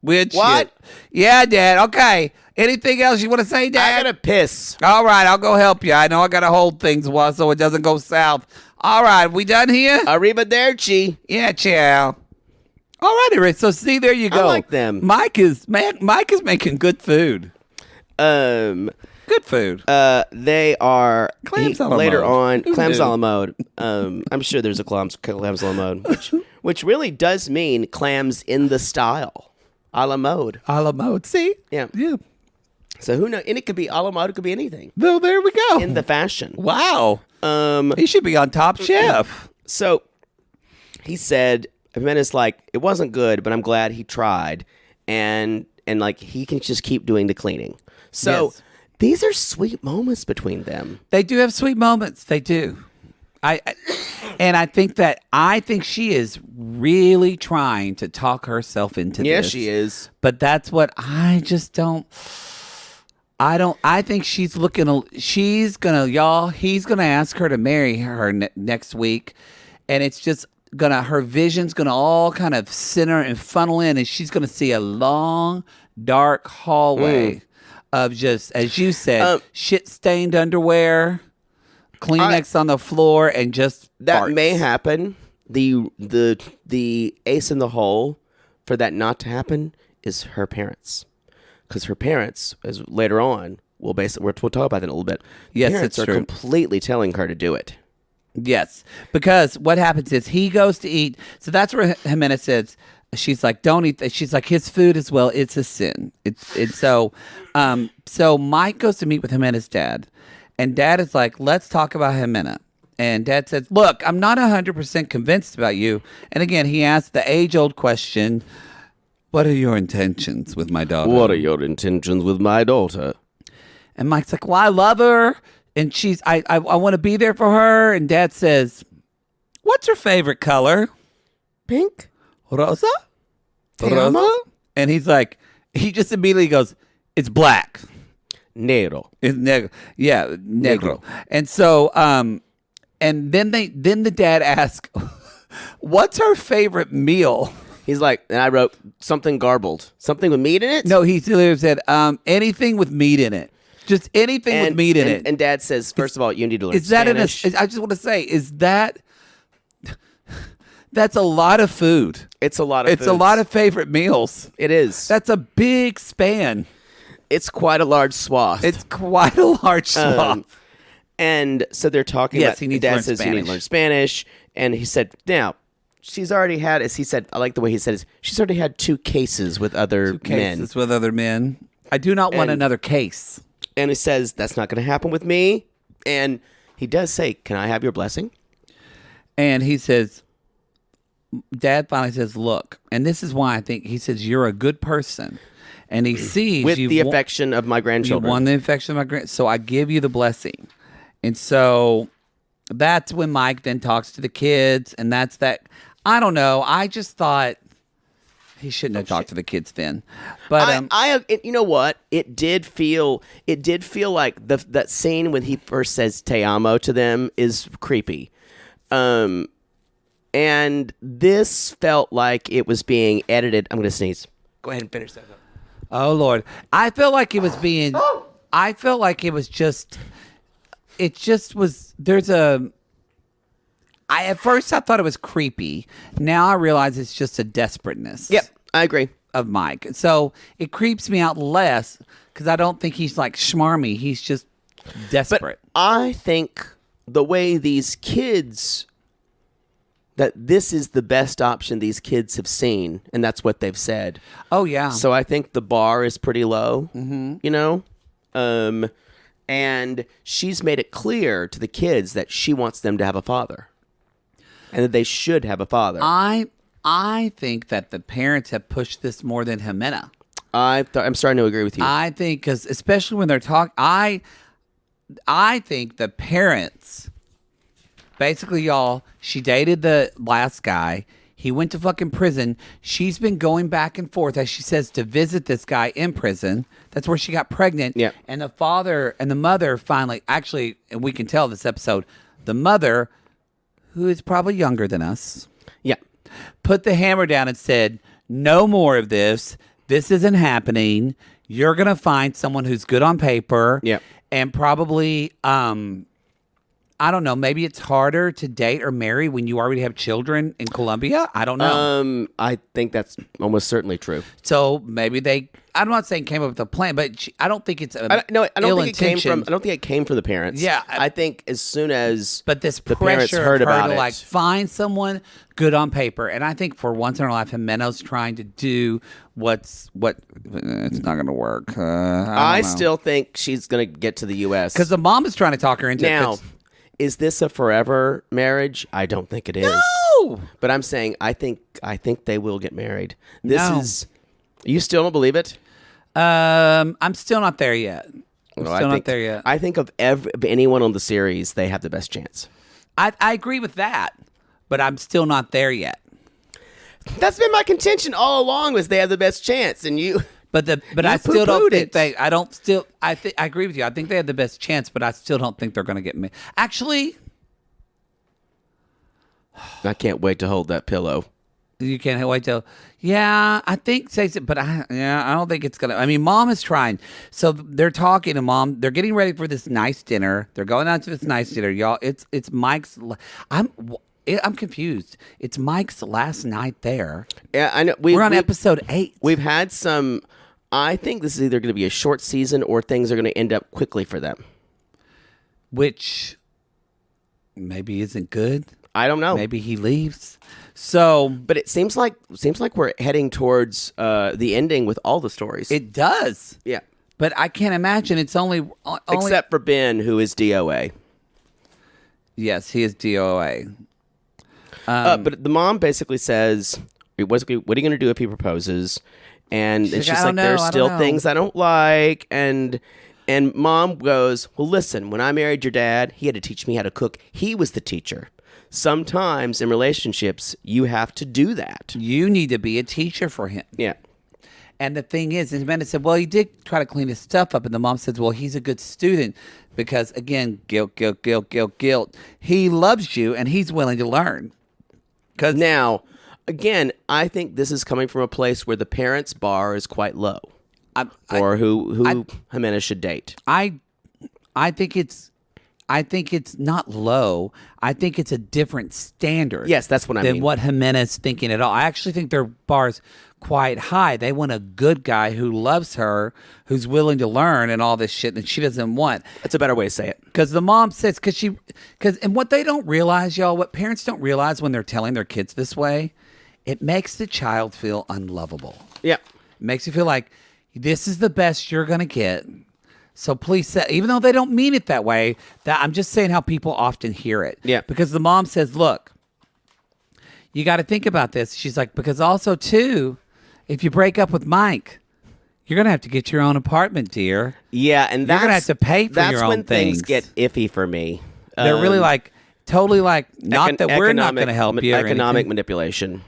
Speaker 2: Weird
Speaker 1: What?
Speaker 2: shit. Yeah, Dad. Okay. Anything else you want to say, Dad?
Speaker 1: I gotta piss.
Speaker 2: All right, I'll go help you. I know I gotta hold things so it doesn't go south. All right, we done here?
Speaker 1: Arrivederci.
Speaker 2: Yeah, ciao. All right, Eric. So see, there you go.
Speaker 1: I like them.
Speaker 2: Mike is making good food. Good food.
Speaker 1: They are
Speaker 2: Clams a la
Speaker 1: later
Speaker 2: mode.
Speaker 1: on. Clams
Speaker 2: knew?
Speaker 1: a la mode. I'm sure there's a clams a la mode, which really does mean clams in the style, a la mode.
Speaker 2: A la mode. See?
Speaker 1: Yeah.
Speaker 2: Yeah.
Speaker 1: So who knows? And it could be a la mode. It could be anything
Speaker 2: Well, there we go.
Speaker 1: in the fashion.
Speaker 2: Wow. He should be on Top Chef.
Speaker 1: So he said, Jimenez, like, it wasn't good, but I'm glad he tried, and like he can just keep doing the cleaning. So.
Speaker 2: Yes.
Speaker 1: These are sweet moments between them.
Speaker 2: They do have sweet moments. They do. I think she is really trying to talk herself into this.
Speaker 1: Yeah, she is.
Speaker 2: But that's what I just don't. I think he's gonna ask her to marry her next week, and it's just her vision's gonna all kind of center and funnel in, and she's gonna see a long, dark hallway of just, as you said, shit-stained underwear, Kleenex on the floor, and just
Speaker 1: that
Speaker 2: farts.
Speaker 1: may happen. The ace in the hole for that not to happen is her parents, because her parents, as later on, we'll talk about that in a little bit.
Speaker 2: Yes,
Speaker 1: parents
Speaker 2: it's
Speaker 1: are
Speaker 2: true.
Speaker 1: completely telling her to do it.
Speaker 2: Yes, because what happens is he goes to eat. So that's where Ximena says, she's like, don't eat that. She's like, his food as well, it's a sin. So Mike goes to meet with Jimena's dad, and Dad is like, let's talk about Ximena. And Dad says, look, I'm not 100% convinced about you. And again, he asked the age-old question, what are your intentions with my daughter?
Speaker 1: What are your intentions with my daughter?
Speaker 2: And Mike's like, well, I love her, and I want to be there for her. And Dad says, what's her favorite color?
Speaker 1: Pink?
Speaker 2: Rosa?
Speaker 1: Te amo?
Speaker 2: And he just immediately goes, it's black.
Speaker 1: Negro.
Speaker 2: It's negro. Yeah, negro. And so, and then the dad asks, what's her favorite meal?
Speaker 1: He's like, and I wrote something garbled. Something with meat in it?
Speaker 2: No, he literally said, anything with meat in it. Just anything with meat in it.
Speaker 1: And Dad says, first of all, you need to learn
Speaker 2: Spanish.
Speaker 1: Spanish.
Speaker 2: I just want to say, that's a lot of food.
Speaker 1: It's a lot of
Speaker 2: It's a lot of favorite meals.
Speaker 1: It is.
Speaker 2: That's a big span.
Speaker 1: It's quite a large swath.
Speaker 2: It's quite a large swath.
Speaker 1: And so they're talking
Speaker 2: Yes,
Speaker 1: about,
Speaker 2: he needs to
Speaker 1: Dad
Speaker 2: learn
Speaker 1: says you need to
Speaker 2: Spanish.
Speaker 1: learn Spanish. And he said, now, she's already had, as he said, I like the way he said it, she's already had 2 cases with other men.
Speaker 2: Cases with other men. I do not want
Speaker 1: And-
Speaker 2: another case.
Speaker 1: And he says, that's not going to happen with me. And he does say, can I have your blessing?
Speaker 2: And he says, Dad finally says, look, and this is why I think he says, you're a good person. And he sees
Speaker 1: with the affection of my grandchildren.
Speaker 2: You won the affection of my grand. So I give you the blessing. And so that's when Mike then talks to the kids. And that's that. I don't know. I just thought he shouldn't have talked to the kids then. But
Speaker 1: you know what? It did feel like that scene when he first says "te amo" to them is creepy. And this felt like it was being edited. I'm going to sneeze. Go ahead and finish that up.
Speaker 2: Oh, Lord. I felt like it was being... I felt like it was just... It just was... There's a... At first, I thought it was creepy. Now I realize it's just a desperateness.
Speaker 1: Yep, I agree.
Speaker 2: Of Mike. So it creeps me out less because I don't think he's like schmarmy. He's just desperate.
Speaker 1: But I think the way these kids... that this is the best option these kids have seen, and that's what they've said.
Speaker 2: Oh, yeah.
Speaker 1: So I think the bar is pretty low, you know? And she's made it clear to the kids that she wants them to have a father, and that they should have a father.
Speaker 2: I think that the parents have pushed this more than Ximena.
Speaker 1: I'm starting to agree with you.
Speaker 2: I think, because especially when they're talking, I think the parents... Basically, y'all, she dated the last guy. He went to fucking prison. She's been going back and forth, as she says, to visit this guy in prison. That's where she got pregnant.
Speaker 1: Yeah.
Speaker 2: And the father and the mother finally, actually, and we can tell this episode, the mother, who is probably younger than us, put the hammer down and said, no more of this. This isn't happening. You're going to find someone who's good on paper.
Speaker 1: Yeah.
Speaker 2: And probably... I don't know. Maybe it's harder to date or marry when you already have children in Colombia. I don't know.
Speaker 1: I think that's almost certainly true.
Speaker 2: So maybe they. I'm not saying came up with a plan, but I don't think it's a.
Speaker 1: I don't think it came from. I don't think it came from the parents.
Speaker 2: Yeah,
Speaker 1: I think as soon as
Speaker 2: this
Speaker 1: the parents
Speaker 2: pressure
Speaker 1: heard
Speaker 2: of her
Speaker 1: about
Speaker 2: to
Speaker 1: it,
Speaker 2: like find someone good on paper, and I think for once in her life, Jimena's trying to do what it's not going to work. I
Speaker 1: still think she's going to get to the U.S.
Speaker 2: because the mom is trying to talk her into
Speaker 1: now.
Speaker 2: it.
Speaker 1: Is this a forever marriage? I don't think it is.
Speaker 2: No!
Speaker 1: But I'm saying I think they will get married.
Speaker 2: No.
Speaker 1: You still don't believe it?
Speaker 2: I'm still not there yet.
Speaker 1: Not there yet. I think of anyone on the series, they have the best chance.
Speaker 2: I agree with that, but I'm still not there yet.
Speaker 1: That's been my contention all along, was they have the best chance, and you...
Speaker 2: But I still don't think they. I don't still. I agree with you. I think they have the best chance, but I still don't think they're going to get me. Actually,
Speaker 1: I can't wait to hold that pillow.
Speaker 2: You can't wait till. Yeah, I think but I don't think it's gonna. I mean, Mom is trying. So they're talking to Mom. They're getting ready for this nice dinner. They're going out to this nice dinner, y'all. It's Mike's. I'm confused. It's Mike's last night there.
Speaker 1: Yeah, I know.
Speaker 2: We're on episode 8.
Speaker 1: We've had some. I think this is either going to be a short season or things are going to end up quickly for them.
Speaker 2: Which maybe isn't good.
Speaker 1: I don't know.
Speaker 2: Maybe he leaves. So,
Speaker 1: but it seems like we're heading towards the ending with all the stories.
Speaker 2: It does.
Speaker 1: Yeah.
Speaker 2: But I can't imagine it's only
Speaker 1: except for Ben, who is DOA.
Speaker 2: Yes, he is DOA.
Speaker 1: But the mom basically says, "What are you going to do if he proposes?" And it's just like, there's still things I don't like. And Mom goes, well, listen, when I married your dad, he had to teach me how to cook. He was the teacher. Sometimes in relationships, you have to do that.
Speaker 2: You need to be a teacher for him.
Speaker 1: Yeah.
Speaker 2: And the thing is, Amanda said, well, he did try to clean his stuff up. And the mom says, well, he's a good student because, again, guilt. He loves you and he's willing to learn. Because
Speaker 1: now... Again, I think this is coming from a place where the parents' bar is quite low, for who Ximena should date.
Speaker 2: I think it's not low. I think it's a different standard.
Speaker 1: Yes, that's what I mean.
Speaker 2: Than what Jimena's thinking at all. I actually think their bar's quite high. They want a good guy who loves her, who's willing to learn and all this shit that she doesn't want.
Speaker 1: That's a better way to say it.
Speaker 2: Because the mom says, and what they don't realize, y'all, what parents don't realize when they're telling their kids this way, it makes the child feel unlovable.
Speaker 1: Yeah.
Speaker 2: It makes you feel like this is the best you're going to get. So please say, even though they don't mean it that way, that I'm just saying how people often hear it.
Speaker 1: Yeah.
Speaker 2: Because the mom says, look, you got to think about this. She's like, because also, too, if you break up with Mike, you're going to have to get your own apartment, dear.
Speaker 1: Yeah, and
Speaker 2: you're going to have to pay for your own
Speaker 1: when
Speaker 2: things.
Speaker 1: Things get iffy for me.
Speaker 2: They're really like, totally like, not that we're not going to help you.
Speaker 1: Economic manipulation.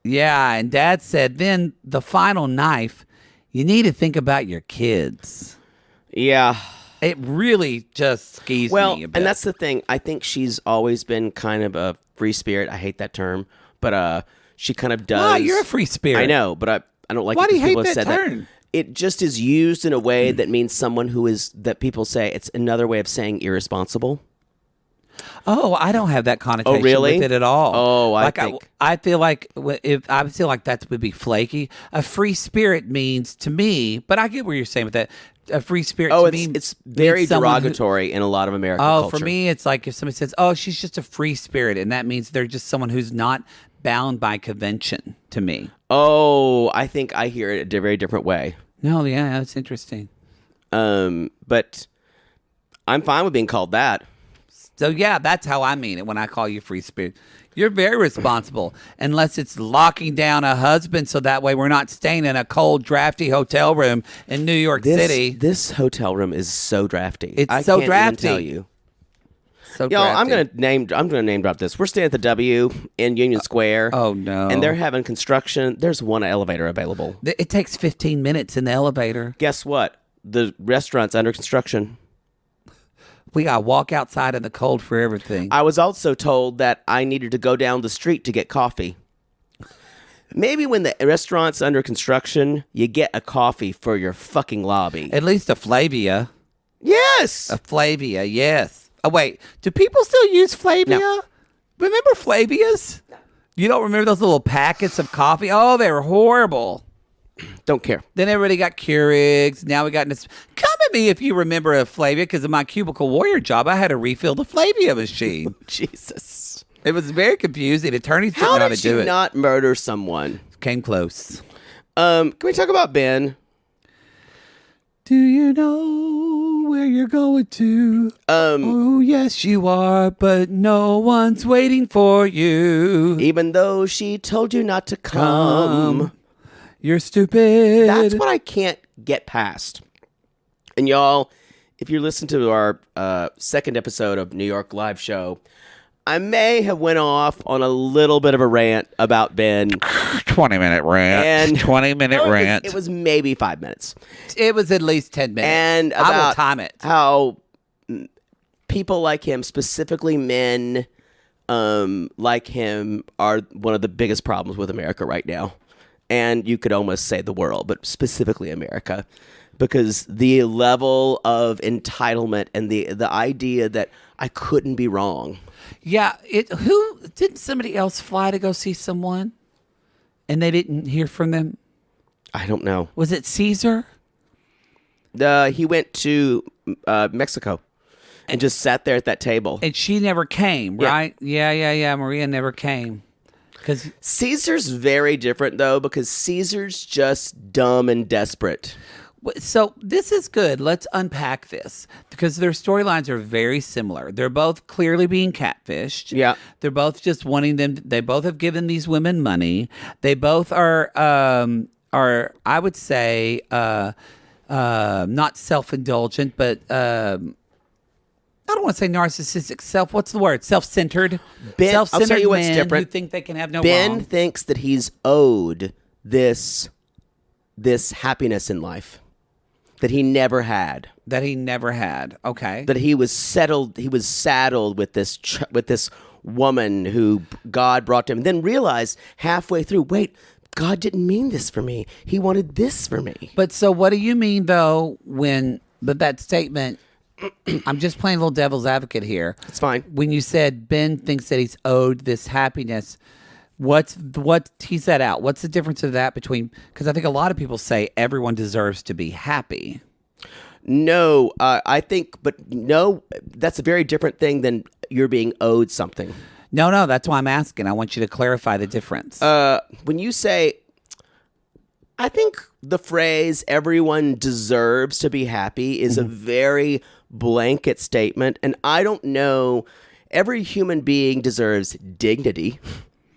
Speaker 2: Yeah, and Dad said, then the final knife, you need to think about your kids.
Speaker 1: Yeah.
Speaker 2: It really just skis me a bit.
Speaker 1: And that's the thing. I think she's always been kind of a free spirit. I hate that term, but she kind of does.
Speaker 2: Wow, you're a free spirit.
Speaker 1: I know, but I don't like
Speaker 2: Why
Speaker 1: it
Speaker 2: do you
Speaker 1: people
Speaker 2: hate
Speaker 1: have
Speaker 2: that
Speaker 1: said
Speaker 2: term?
Speaker 1: that. It just is used in a way that means someone who is, that people say, it's another way of saying irresponsible.
Speaker 2: Oh, I don't have that connotation
Speaker 1: really?
Speaker 2: with it at all.
Speaker 1: Oh,
Speaker 2: I feel like that would be flaky. A free spirit means to me, but I get what you're saying with that. A free spirit to me,
Speaker 1: it's very derogatory in a lot of American culture.
Speaker 2: For me, it's like if somebody says, "Oh, she's just a free spirit," and that means they're just someone who's not bound by convention. To me,
Speaker 1: oh, I think I hear it a very different way.
Speaker 2: No, yeah, that's interesting.
Speaker 1: But I'm fine with being called that.
Speaker 2: So yeah, that's how I mean it when I call you free spirit. You're very responsible, unless it's locking down a husband so that way we're not staying in a cold, drafty hotel room in New York City.
Speaker 1: This hotel room is so drafty.
Speaker 2: It's so
Speaker 1: can't
Speaker 2: drafty.
Speaker 1: Even tell you.
Speaker 2: So
Speaker 1: Y'all,
Speaker 2: drafty.
Speaker 1: I'm gonna name drop this. We're staying at the W in Union Square.
Speaker 2: Oh no!
Speaker 1: And they're having construction. There's one elevator available.
Speaker 2: It takes 15 minutes in the elevator.
Speaker 1: Guess what? The restaurant's under construction.
Speaker 2: We gotta walk outside in the cold for everything.
Speaker 1: I was also told that I needed to go down the street to get coffee. Maybe when the restaurant's under construction, you get a coffee for your fucking lobby.
Speaker 2: At least a Flavia.
Speaker 1: Yes.
Speaker 2: A Flavia, yes. Oh wait, do people still use Flavia?
Speaker 1: No.
Speaker 2: Remember Flavias? You don't remember those little packets of coffee? Oh, they were horrible.
Speaker 1: Don't care.
Speaker 2: Then everybody got Keurigs. Now we got this. Come at me if you remember a Flavia, because of my cubicle warrior job, I had to refill the Flavia machine.
Speaker 1: Jesus.
Speaker 2: It was very confusing. Attorneys didn't know how to do it.
Speaker 1: How did she not murder someone?
Speaker 2: Came close.
Speaker 1: Can we talk about Ben?
Speaker 2: Do you know where you're going to? Oh, yes, you are, but no one's waiting for you.
Speaker 1: Even though she told you not to come.
Speaker 2: You're stupid.
Speaker 1: That's what I can't get past. And y'all, if you listen to our second episode of New York Live Show, I may have went off on a little bit of a rant about Ben.
Speaker 2: 20-minute rant.
Speaker 1: And
Speaker 2: 20-minute rant.
Speaker 1: It was maybe 5 minutes.
Speaker 2: It was at least 10 minutes.
Speaker 1: And
Speaker 2: I will time it.
Speaker 1: How people like him, specifically men like him, are one of the biggest problems with America right now. And you could almost say the world, but specifically America. Because the level of entitlement and the idea that I couldn't be wrong.
Speaker 2: Yeah, who didn't somebody else fly to go see someone, and they didn't hear from them?
Speaker 1: I don't know.
Speaker 2: Was it Caesar?
Speaker 1: He went to Mexico and just sat there at that table.
Speaker 2: And she never came, right? Yeah. Maria never came. Because
Speaker 1: Caesar's very different though, because Caesar's just dumb and desperate.
Speaker 2: So this is good. Let's unpack this, because their storylines are very similar. They're both clearly being catfished.
Speaker 1: Yeah.
Speaker 2: They're both just wanting them. They both have given these women money. They both are I would say, not self-indulgent, but I don't want to say narcissistic. What's the word? Self-centered.
Speaker 1: Ben,
Speaker 2: Self-centered
Speaker 1: I'll tell you what's
Speaker 2: men
Speaker 1: different.
Speaker 2: who think they can have no
Speaker 1: Ben
Speaker 2: wrong.
Speaker 1: thinks that he's owed this happiness in life that he never had.
Speaker 2: That he never had. Okay.
Speaker 1: That he was settled. He was saddled with this woman who God brought to him. And then realized halfway through, wait, God didn't mean this for me. He wanted this for me.
Speaker 2: But so what do you mean though but that statement, I'm just playing a little devil's advocate here.
Speaker 1: It's fine.
Speaker 2: When you said Ben thinks that he's owed this happiness, what tease that out? What's the difference of that between, because I think a lot of people say everyone deserves to be happy.
Speaker 1: No, I think, but no, that's a very different thing than you're being owed something.
Speaker 2: No, that's why I'm asking. I want you to clarify the difference.
Speaker 1: When you say, I think the phrase "everyone deserves to be happy" is a very blanket statement, and I don't know. Every human being deserves dignity.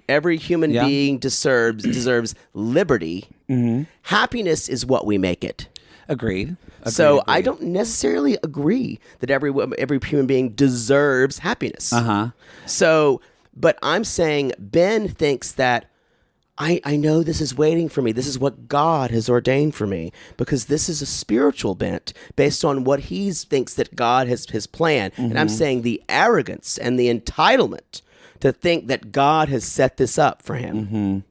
Speaker 1: Every human being deserves liberty. Happiness is what we make it.
Speaker 2: Agreed.
Speaker 1: So I don't necessarily agree that every human being deserves happiness. So, but I'm saying Ben thinks that I know this is waiting for me. This is what God has ordained for me, because this is a spiritual bent based on what he thinks that God has planned. And I'm saying the arrogance and the entitlement to think that God has set this up for him.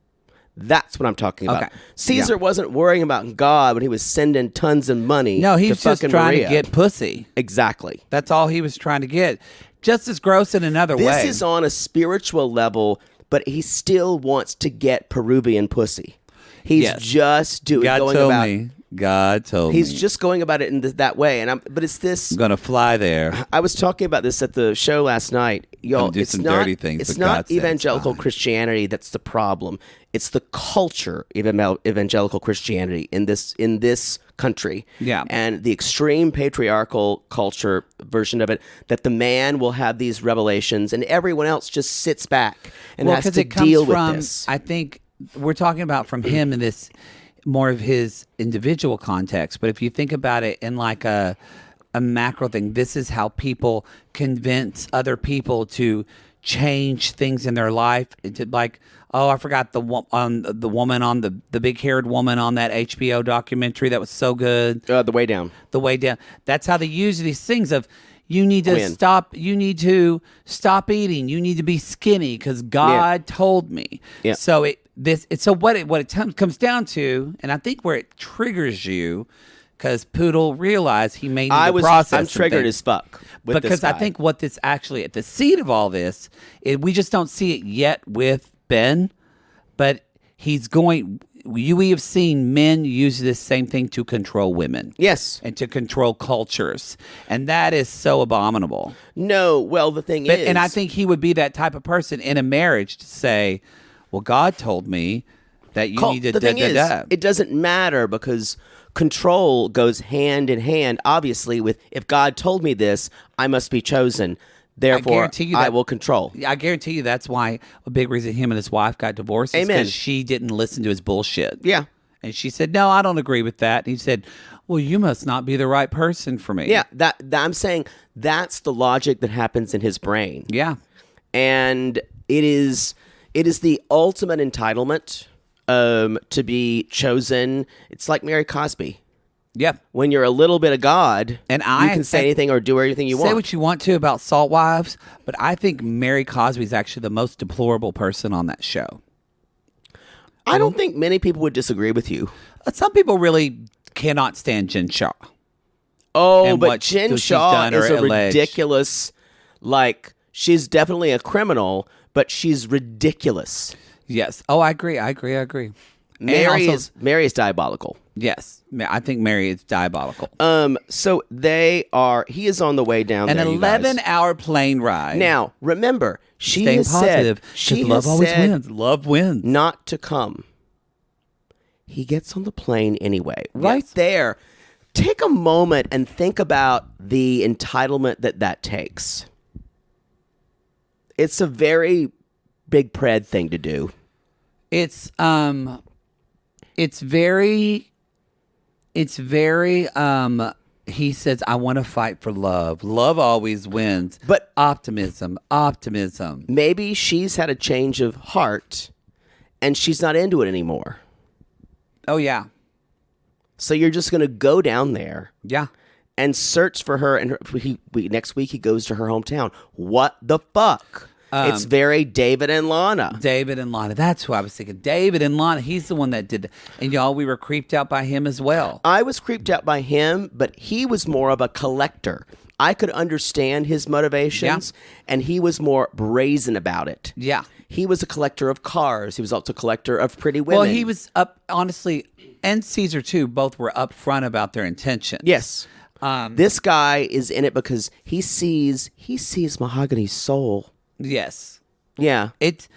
Speaker 1: That's what I'm talking about.
Speaker 2: Okay.
Speaker 1: Caesar wasn't worrying about God when he was sending tons of money.
Speaker 2: No, he
Speaker 1: to
Speaker 2: was just
Speaker 1: fucking
Speaker 2: trying
Speaker 1: Maria.
Speaker 2: to get pussy.
Speaker 1: Exactly.
Speaker 2: That's all he was trying to get. Just as gross in another way.
Speaker 1: This is on a spiritual level, but he still wants to get Peruvian pussy. He's just doing.
Speaker 2: God told me.
Speaker 1: He's just going about it in that way, but it's this.
Speaker 2: I'm gonna fly there.
Speaker 1: I was talking about this at the show last night, y'all.
Speaker 2: Do some dirty things.
Speaker 1: It's
Speaker 2: but
Speaker 1: not
Speaker 2: God said
Speaker 1: evangelical
Speaker 2: it's fine.
Speaker 1: Christianity that's the problem. It's the culture of evangelical Christianity in this country.
Speaker 2: Yeah.
Speaker 1: And the extreme patriarchal culture version of it, that the man will have these revelations and everyone else just sits back and has to deal with this.
Speaker 2: I think we're talking about from him in this more of his individual context. But if you think about it in like a macro thing, this is how people convince other people to change things in their life. Into like, oh, I forgot the woman on the big haired woman on that HBO documentary that was so good.
Speaker 1: The Way Down.
Speaker 2: The Way Down. That's how they use these things of you need to stop. You need to stop eating. You need to be skinny because God told me.
Speaker 1: Yeah.
Speaker 2: So what it comes down to, and I think where it triggers you, because Poodle realized he may need to process.
Speaker 1: I'm triggered as fuck with
Speaker 2: because
Speaker 1: this guy.
Speaker 2: I think what this actually at the seed of all this, we just don't see it yet with Ben, but he's going. We have seen men use this same thing to control women.
Speaker 1: Yes.
Speaker 2: And to control cultures. And that is so abominable.
Speaker 1: No, well, the thing is...
Speaker 2: And I think he would be that type of person in a marriage to say, well, God told me that you need to...
Speaker 1: The thing is, it doesn't matter because control goes hand in hand, obviously, with if God told me this, I must be chosen. Therefore, I will control.
Speaker 2: I guarantee you that's why a big reason him and his wife got divorced is because she didn't listen to his bullshit.
Speaker 1: Yeah.
Speaker 2: And she said, no, I don't agree with that. And he said, well, you must not be the right person for me.
Speaker 1: Yeah, that I'm saying that's the logic that happens in his brain.
Speaker 2: Yeah.
Speaker 1: And it is the ultimate entitlement to be chosen. It's like Mary Cosby.
Speaker 2: Yep.
Speaker 1: When you're a little bit of God,
Speaker 2: and
Speaker 1: you can say anything or do anything you want.
Speaker 2: Say what you want to about Salt Wives, but I think Mary Cosby is actually the most deplorable person on that show.
Speaker 1: I don't think many people would disagree with you.
Speaker 2: Some people really cannot stand Jen Shaw.
Speaker 1: Oh, but Jen Shaw is a ridiculous, she's definitely a criminal, but she's ridiculous.
Speaker 2: Yes. Oh, I agree.
Speaker 1: Mary is diabolical.
Speaker 2: Yes. I think Mary is diabolical.
Speaker 1: So he is on the way down there,
Speaker 2: 11-hour plane ride.
Speaker 1: Now, remember, she
Speaker 2: Staying
Speaker 1: has
Speaker 2: positive,
Speaker 1: said,
Speaker 2: love always wins. Love wins.
Speaker 1: Not to come. He gets on the plane anyway. Right there. Take a moment and think about the entitlement that takes. It's a very big pred thing to do.
Speaker 2: It's very he says, I want to fight for love. Love always wins.
Speaker 1: But
Speaker 2: optimism.
Speaker 1: Maybe she's had a change of heart and she's not into it anymore.
Speaker 2: Oh, yeah.
Speaker 1: So you're just going to go down there.
Speaker 2: Yeah.
Speaker 1: And search for her. And next week he goes to her hometown. What the fuck? It's very David and Lana.
Speaker 2: That's who I was thinking. David and Lana. He's the one that did that. And y'all, we were creeped out by him as well.
Speaker 1: I was creeped out by him, but he was more of a collector. I could understand his motivations, and he was more brazen about it.
Speaker 2: Yeah.
Speaker 1: He was a collector of cars. He was also a collector of pretty women.
Speaker 2: Well, he was honestly, and Caesar too, both were upfront about their intentions.
Speaker 1: Yes. This guy is in it because he sees Mahogany's soul.
Speaker 2: Yes.
Speaker 1: Yeah.
Speaker 2: It's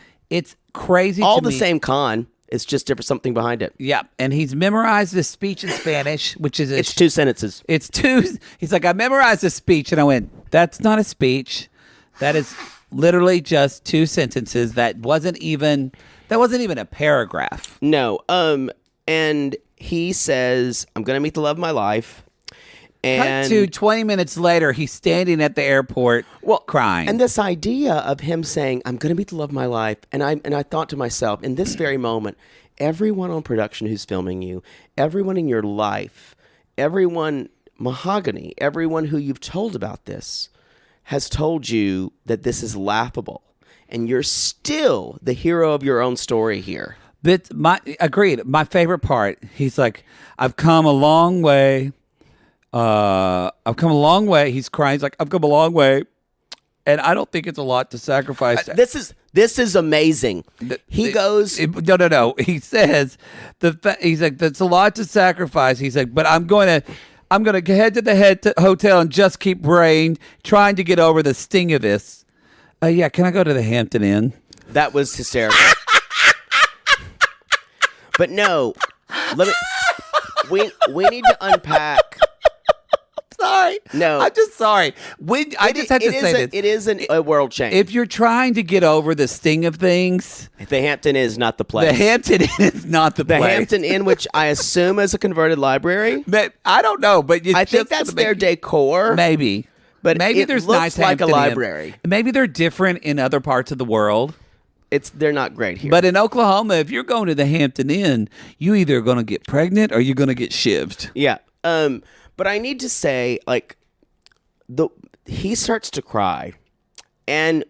Speaker 2: crazy
Speaker 1: all
Speaker 2: to
Speaker 1: the
Speaker 2: me.
Speaker 1: same con. It's just different something behind it.
Speaker 2: Yeah, and he's memorized this speech in Spanish, which is
Speaker 1: It's 2 sentences.
Speaker 2: It's 2. He's like, I memorized this speech, and I went, that's not a speech. That is literally just 2 sentences. That wasn't even a paragraph.
Speaker 1: No. And he says, I'm going to meet the love of my life. And
Speaker 2: Cut to 20 minutes later, he's standing at the airport crying.
Speaker 1: And this idea of him saying, I'm going to meet the love of my life. And I thought to myself, in this very moment, everyone on production who's filming you, everyone in your life, everyone, Mahogany, everyone who you've told about this has told you that this is laughable. And you're still the hero of your own story here.
Speaker 2: Agreed. My favorite part, he's like, I've come a long way. I've come a long way. He's crying. He's like, I've come a long way. And I don't think it's a lot to sacrifice.
Speaker 1: This is amazing. He goes,
Speaker 2: no. He says, he's like, that's a lot to sacrifice. He's like, but I'm going to head to the hotel and just keep praying, trying to get over the sting of this. Yeah, can I go to the Hampton Inn?
Speaker 1: That was hysterical. But no, we need to unpack.
Speaker 2: Sorry.
Speaker 1: No.
Speaker 2: I'm just sorry. I just had to say this.
Speaker 1: It is a world change.
Speaker 2: If you're trying to get over the sting of things,
Speaker 1: the Hampton Inn is not the place.
Speaker 2: The Hampton Inn is not the place.
Speaker 1: The Hampton Inn, which I assume is a converted library.
Speaker 2: But I don't know, but
Speaker 1: I think that's their decor.
Speaker 2: Maybe.
Speaker 1: But
Speaker 2: maybe
Speaker 1: it
Speaker 2: there's
Speaker 1: looks
Speaker 2: nice
Speaker 1: like
Speaker 2: Hampton
Speaker 1: a library.
Speaker 2: Inn. Maybe they're different in other parts of the world.
Speaker 1: They're not great here.
Speaker 2: But in Oklahoma, if you're going to the Hampton Inn, you either are going to get pregnant or you're going to get shivved.
Speaker 1: Yeah. But I need to say, like, he starts to cry, and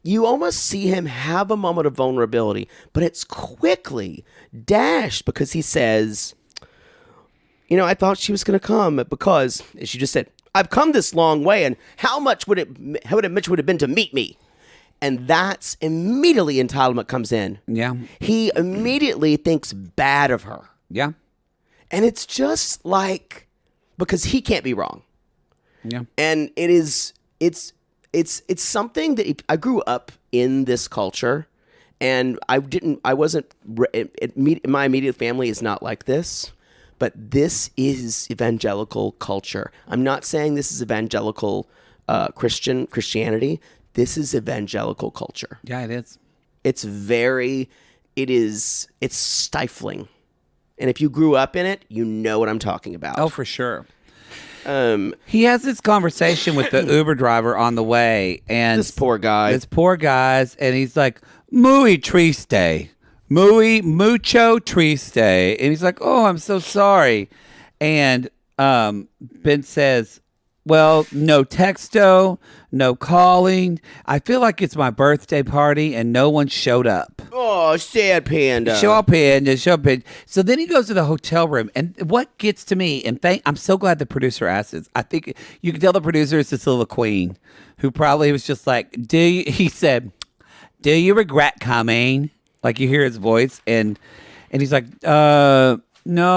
Speaker 1: you almost see him have a moment of vulnerability, but it's quickly dashed because he says, I thought she was going to come because, as you just said, I've come this long way, and how much would it have been to meet me? And that's immediately entitlement comes in.
Speaker 2: Yeah. He
Speaker 1: immediately thinks bad of her.
Speaker 2: Yeah.
Speaker 1: And it's just like, because he can't be wrong.
Speaker 2: Yeah.
Speaker 1: And it's something that I grew up in this culture, and my immediate family is not like this, but this is evangelical culture. I'm not saying this is evangelical Christianity. This is evangelical culture.
Speaker 2: Yeah, it is.
Speaker 1: It's stifling. And if you grew up in it, you know what I'm talking about.
Speaker 2: Oh, for sure. He has this conversation with the Uber driver on the way, and
Speaker 1: this poor guy,
Speaker 2: and he's like, "Muy triste, mucho triste," and he's like, "Oh, I'm so sorry," and Ben says, "Well, no texto, no calling. I feel like it's my birthday party and no one showed up."
Speaker 1: Oh, sad panda.
Speaker 2: Show up. So then he goes to the hotel room, and what gets to me, and I'm so glad the producer asked this. I think you can tell the producer is this little queen who probably was just like, he said, "Do you regret coming?" Like you hear his voice, and he's like, "No,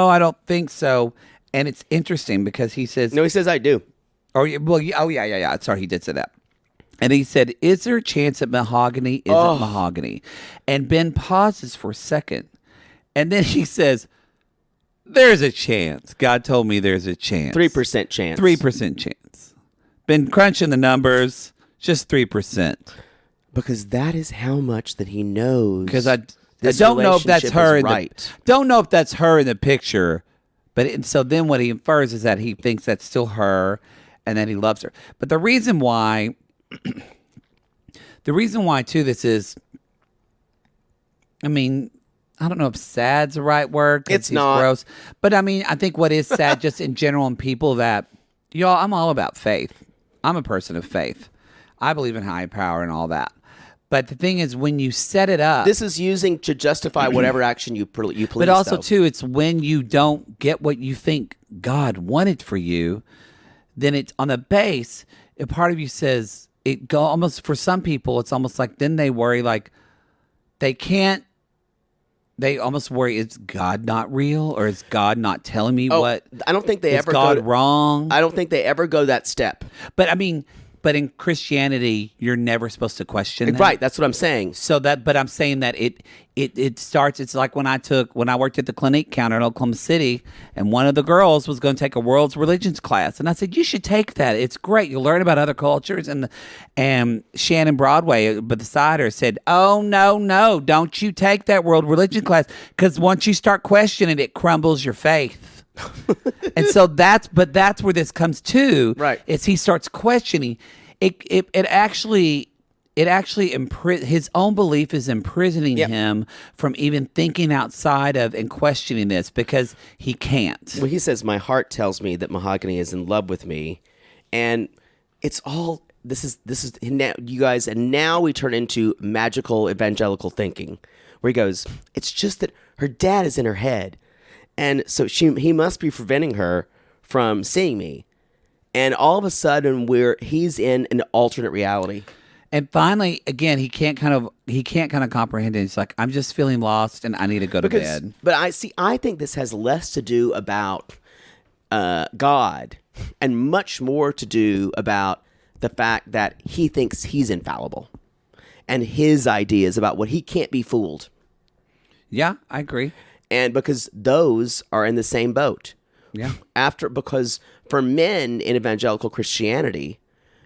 Speaker 2: I don't think so." And it's interesting because he says,
Speaker 1: "No," he says, "I do."
Speaker 2: Oh yeah. Sorry, he did say that. And he said, "Is there a chance that Mahogany isn't Mahogany?" And Ben pauses for a second. And then he says, "There's a chance. God told me there's a chance.
Speaker 1: 3% chance.
Speaker 2: 3% chance. Been crunching the numbers, just 3%.
Speaker 1: Because that is how much that he knows.
Speaker 2: Because I don't know if that's her. Don't know if that's her in the picture. But so then what he infers is that he thinks that's still her and that he loves her. But the reason why too, this is, I mean, I don't know if sad's the right word.
Speaker 1: It's not.
Speaker 2: Gross. But I mean, I think what is sad just in general in people that, y'all, I'm all about faith. I'm a person of faith. I believe in high power and all that. But the thing is, when you set it up,
Speaker 1: this is using to justify whatever action you please.
Speaker 2: But also, too, it's when you don't get what you think God wanted for you, then it's on the base. A part of you says it go almost for some people. It's almost like then they worry, like they can't. They almost worry: is God not real, or is God not telling me what?
Speaker 1: I don't think they ever
Speaker 2: God
Speaker 1: go
Speaker 2: wrong.
Speaker 1: I don't think they ever go that step.
Speaker 2: But I mean, but in Christianity, you're never supposed to question that.
Speaker 1: Right, that's what I'm saying.
Speaker 2: So but I'm saying that it starts. It's like when I worked at the clinic counter in Oklahoma City, and one of the girls was going to take a world's religions class, and I said, "You should take that. It's great. You'll learn about other cultures." And Shannon Broadway, beside her, said, "Oh no, don't you take that world religion class, because once you start questioning, it crumbles your faith." And so that's where this comes to.
Speaker 1: Right.
Speaker 2: Is he starts questioning it actually his own belief is imprisoning him from even thinking outside of and questioning this, because he can't.
Speaker 1: Well, he says, my heart tells me that Mahogany is in love with me, and it's all this is now, you guys, and now we turn into magical evangelical thinking, where he goes, it's just that her dad is in her head. And so he must be preventing her from seeing me. And all of a sudden he's in an alternate reality.
Speaker 2: And finally, again, he can't kind of comprehend it. It's like, I'm just feeling lost and I need to go to bed.
Speaker 1: But I think this has less to do about God and much more to do about the fact that he thinks he's infallible and his ideas about what he can't be fooled.
Speaker 2: Yeah, I agree.
Speaker 1: And because those are in the same boat.
Speaker 2: Yeah.
Speaker 1: Because for men in evangelical Christianity,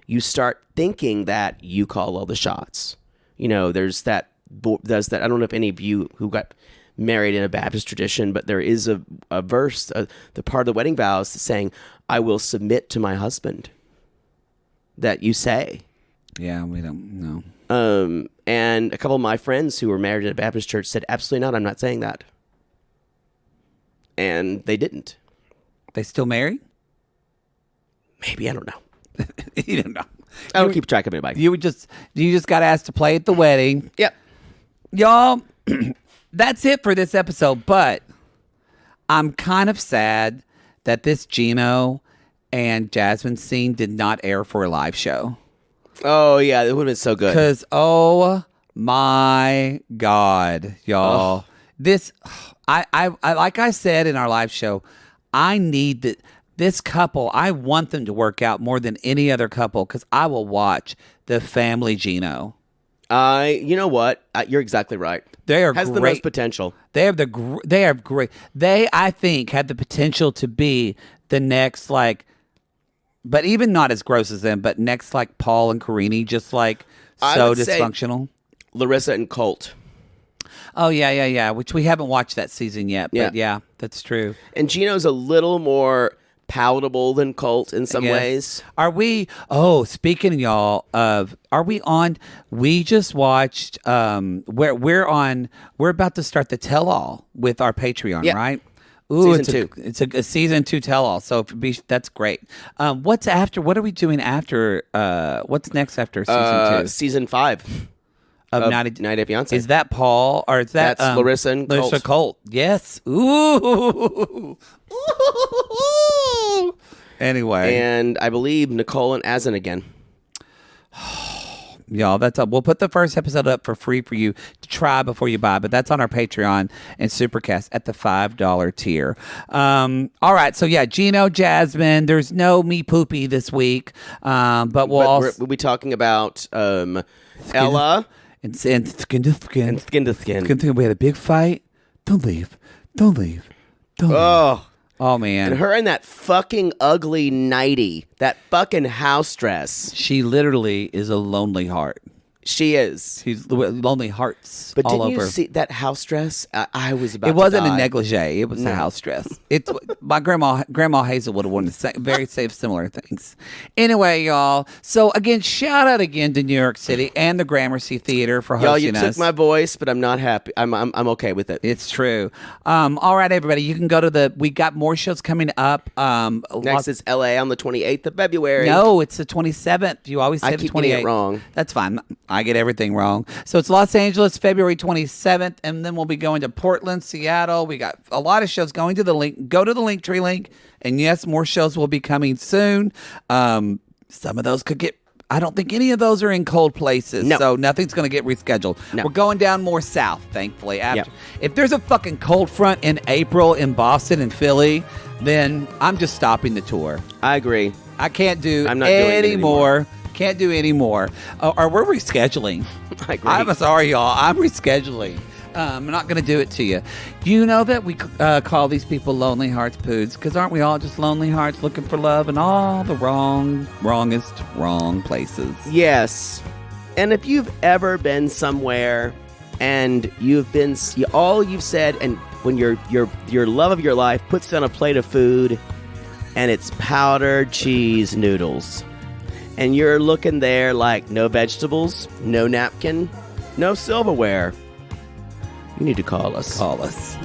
Speaker 1: you start thinking that you call all the shots. You know, there's that, I don't know if any of you who got married in a Baptist tradition, but there is a verse, the part of the wedding vows saying, I will submit to my husband, that you say.
Speaker 2: Yeah, we don't know.
Speaker 1: And a couple of my friends who were married in a Baptist church said, absolutely not, I'm not saying that. And they didn't.
Speaker 2: They still married?
Speaker 1: Maybe, I don't know.
Speaker 2: You don't know.
Speaker 1: I don't keep track of anybody.
Speaker 2: You just got asked to play at the wedding.
Speaker 1: Yep.
Speaker 2: Y'all, that's it for this episode. But I'm kind of sad that this Gino and Jasmine scene did not air for a live show.
Speaker 1: Oh, yeah, it would have been so good.
Speaker 2: Because, oh my God, y'all. This, I like I said in our live show, I need this couple, I want them to work out more than any other couple, because I will watch the family Gino.
Speaker 1: You know what? You're exactly right.
Speaker 2: They are
Speaker 1: has
Speaker 2: great.
Speaker 1: The most potential.
Speaker 2: They are great. They, I think, have the potential to be the next, like, but even not as gross as them, but next, like, Paul and Karini, just like so dysfunctional.
Speaker 1: Larissa and Colt.
Speaker 2: Oh, yeah. Which we haven't watched that season yet. But yeah, that's true.
Speaker 1: And Gino's a little more palatable than Colt in some ways.
Speaker 2: Are we, speaking, y'all, we just watched, we're about to start the tell-all with our Patreon, right? Ooh,
Speaker 1: season 2.
Speaker 2: It's a season 2 tell-all, so that's great. What's after? What are we doing after? What's next after season 2?
Speaker 1: Season 5.
Speaker 2: Of
Speaker 1: 90 Day Fiancé.
Speaker 2: Is that Paul, or is that
Speaker 1: that's Larissa and Colt?
Speaker 2: Larissa Colt. Yes. Ooh. Anyway.
Speaker 1: And I believe Nicole and Azan again.
Speaker 2: Y'all, that's up. We'll put the first episode up for free for you to try before you buy, but that's on our Patreon and Supercast at the $5 tier. All right, so yeah, Gino, Jasmine. There's no me poopy this week, but we'll
Speaker 1: be talking about Ella.
Speaker 2: And skin to skin.
Speaker 1: And skin to skin.
Speaker 2: We had a big fight. Don't leave. Oh, man.
Speaker 1: And her in that fucking ugly nightie. That fucking house dress.
Speaker 2: She literally is a lonely heart.
Speaker 1: She is.
Speaker 2: She's lonely hearts
Speaker 1: but
Speaker 2: all over.
Speaker 1: But didn't you see that house dress? I was about to
Speaker 2: die. It wasn't a negligee. It was a house dress. It's my Grandma Hazel would have worn very similar things. Anyway, y'all. So again, shout out again to New York City and the Gramercy Theater for hosting us.
Speaker 1: Y'all, you took my voice, but I'm not happy. I'm okay with it.
Speaker 2: It's true. All right, everybody. You can go to we got more shows coming up.
Speaker 1: Next is LA on the 28th of February.
Speaker 2: No, it's the 27th. You always say the 28th. I keep getting it
Speaker 1: wrong.
Speaker 2: That's fine. I get everything wrong. So it's Los Angeles, February 27th, and then we'll be going to Portland, Seattle. We got a lot of shows going to the link. Go to the Linktree link, and yes, more shows will be coming soon. Some of those could get, I don't think any of those are in cold places, so nothing's going to get rescheduled. No. We're going down more south, thankfully. If there's a fucking cold front in April in Boston and Philly, then I'm just stopping the tour.
Speaker 1: I agree.
Speaker 2: I can't do
Speaker 1: I'm not
Speaker 2: any
Speaker 1: doing it anymore.
Speaker 2: Can't do any more. Or we're rescheduling.
Speaker 1: I agree.
Speaker 2: I'm sorry, y'all. I'm rescheduling. I'm not going to do it to you. You know that we call these people lonely hearts poods because aren't we all just lonely hearts looking for love in all the wrongest places?
Speaker 1: Yes. And if you've ever been somewhere and all you've said, and when your love of your life puts down a plate of food and it's powdered cheese noodles, and you're looking there like no vegetables, no napkin, no silverware, you need to call us.
Speaker 2: Call us.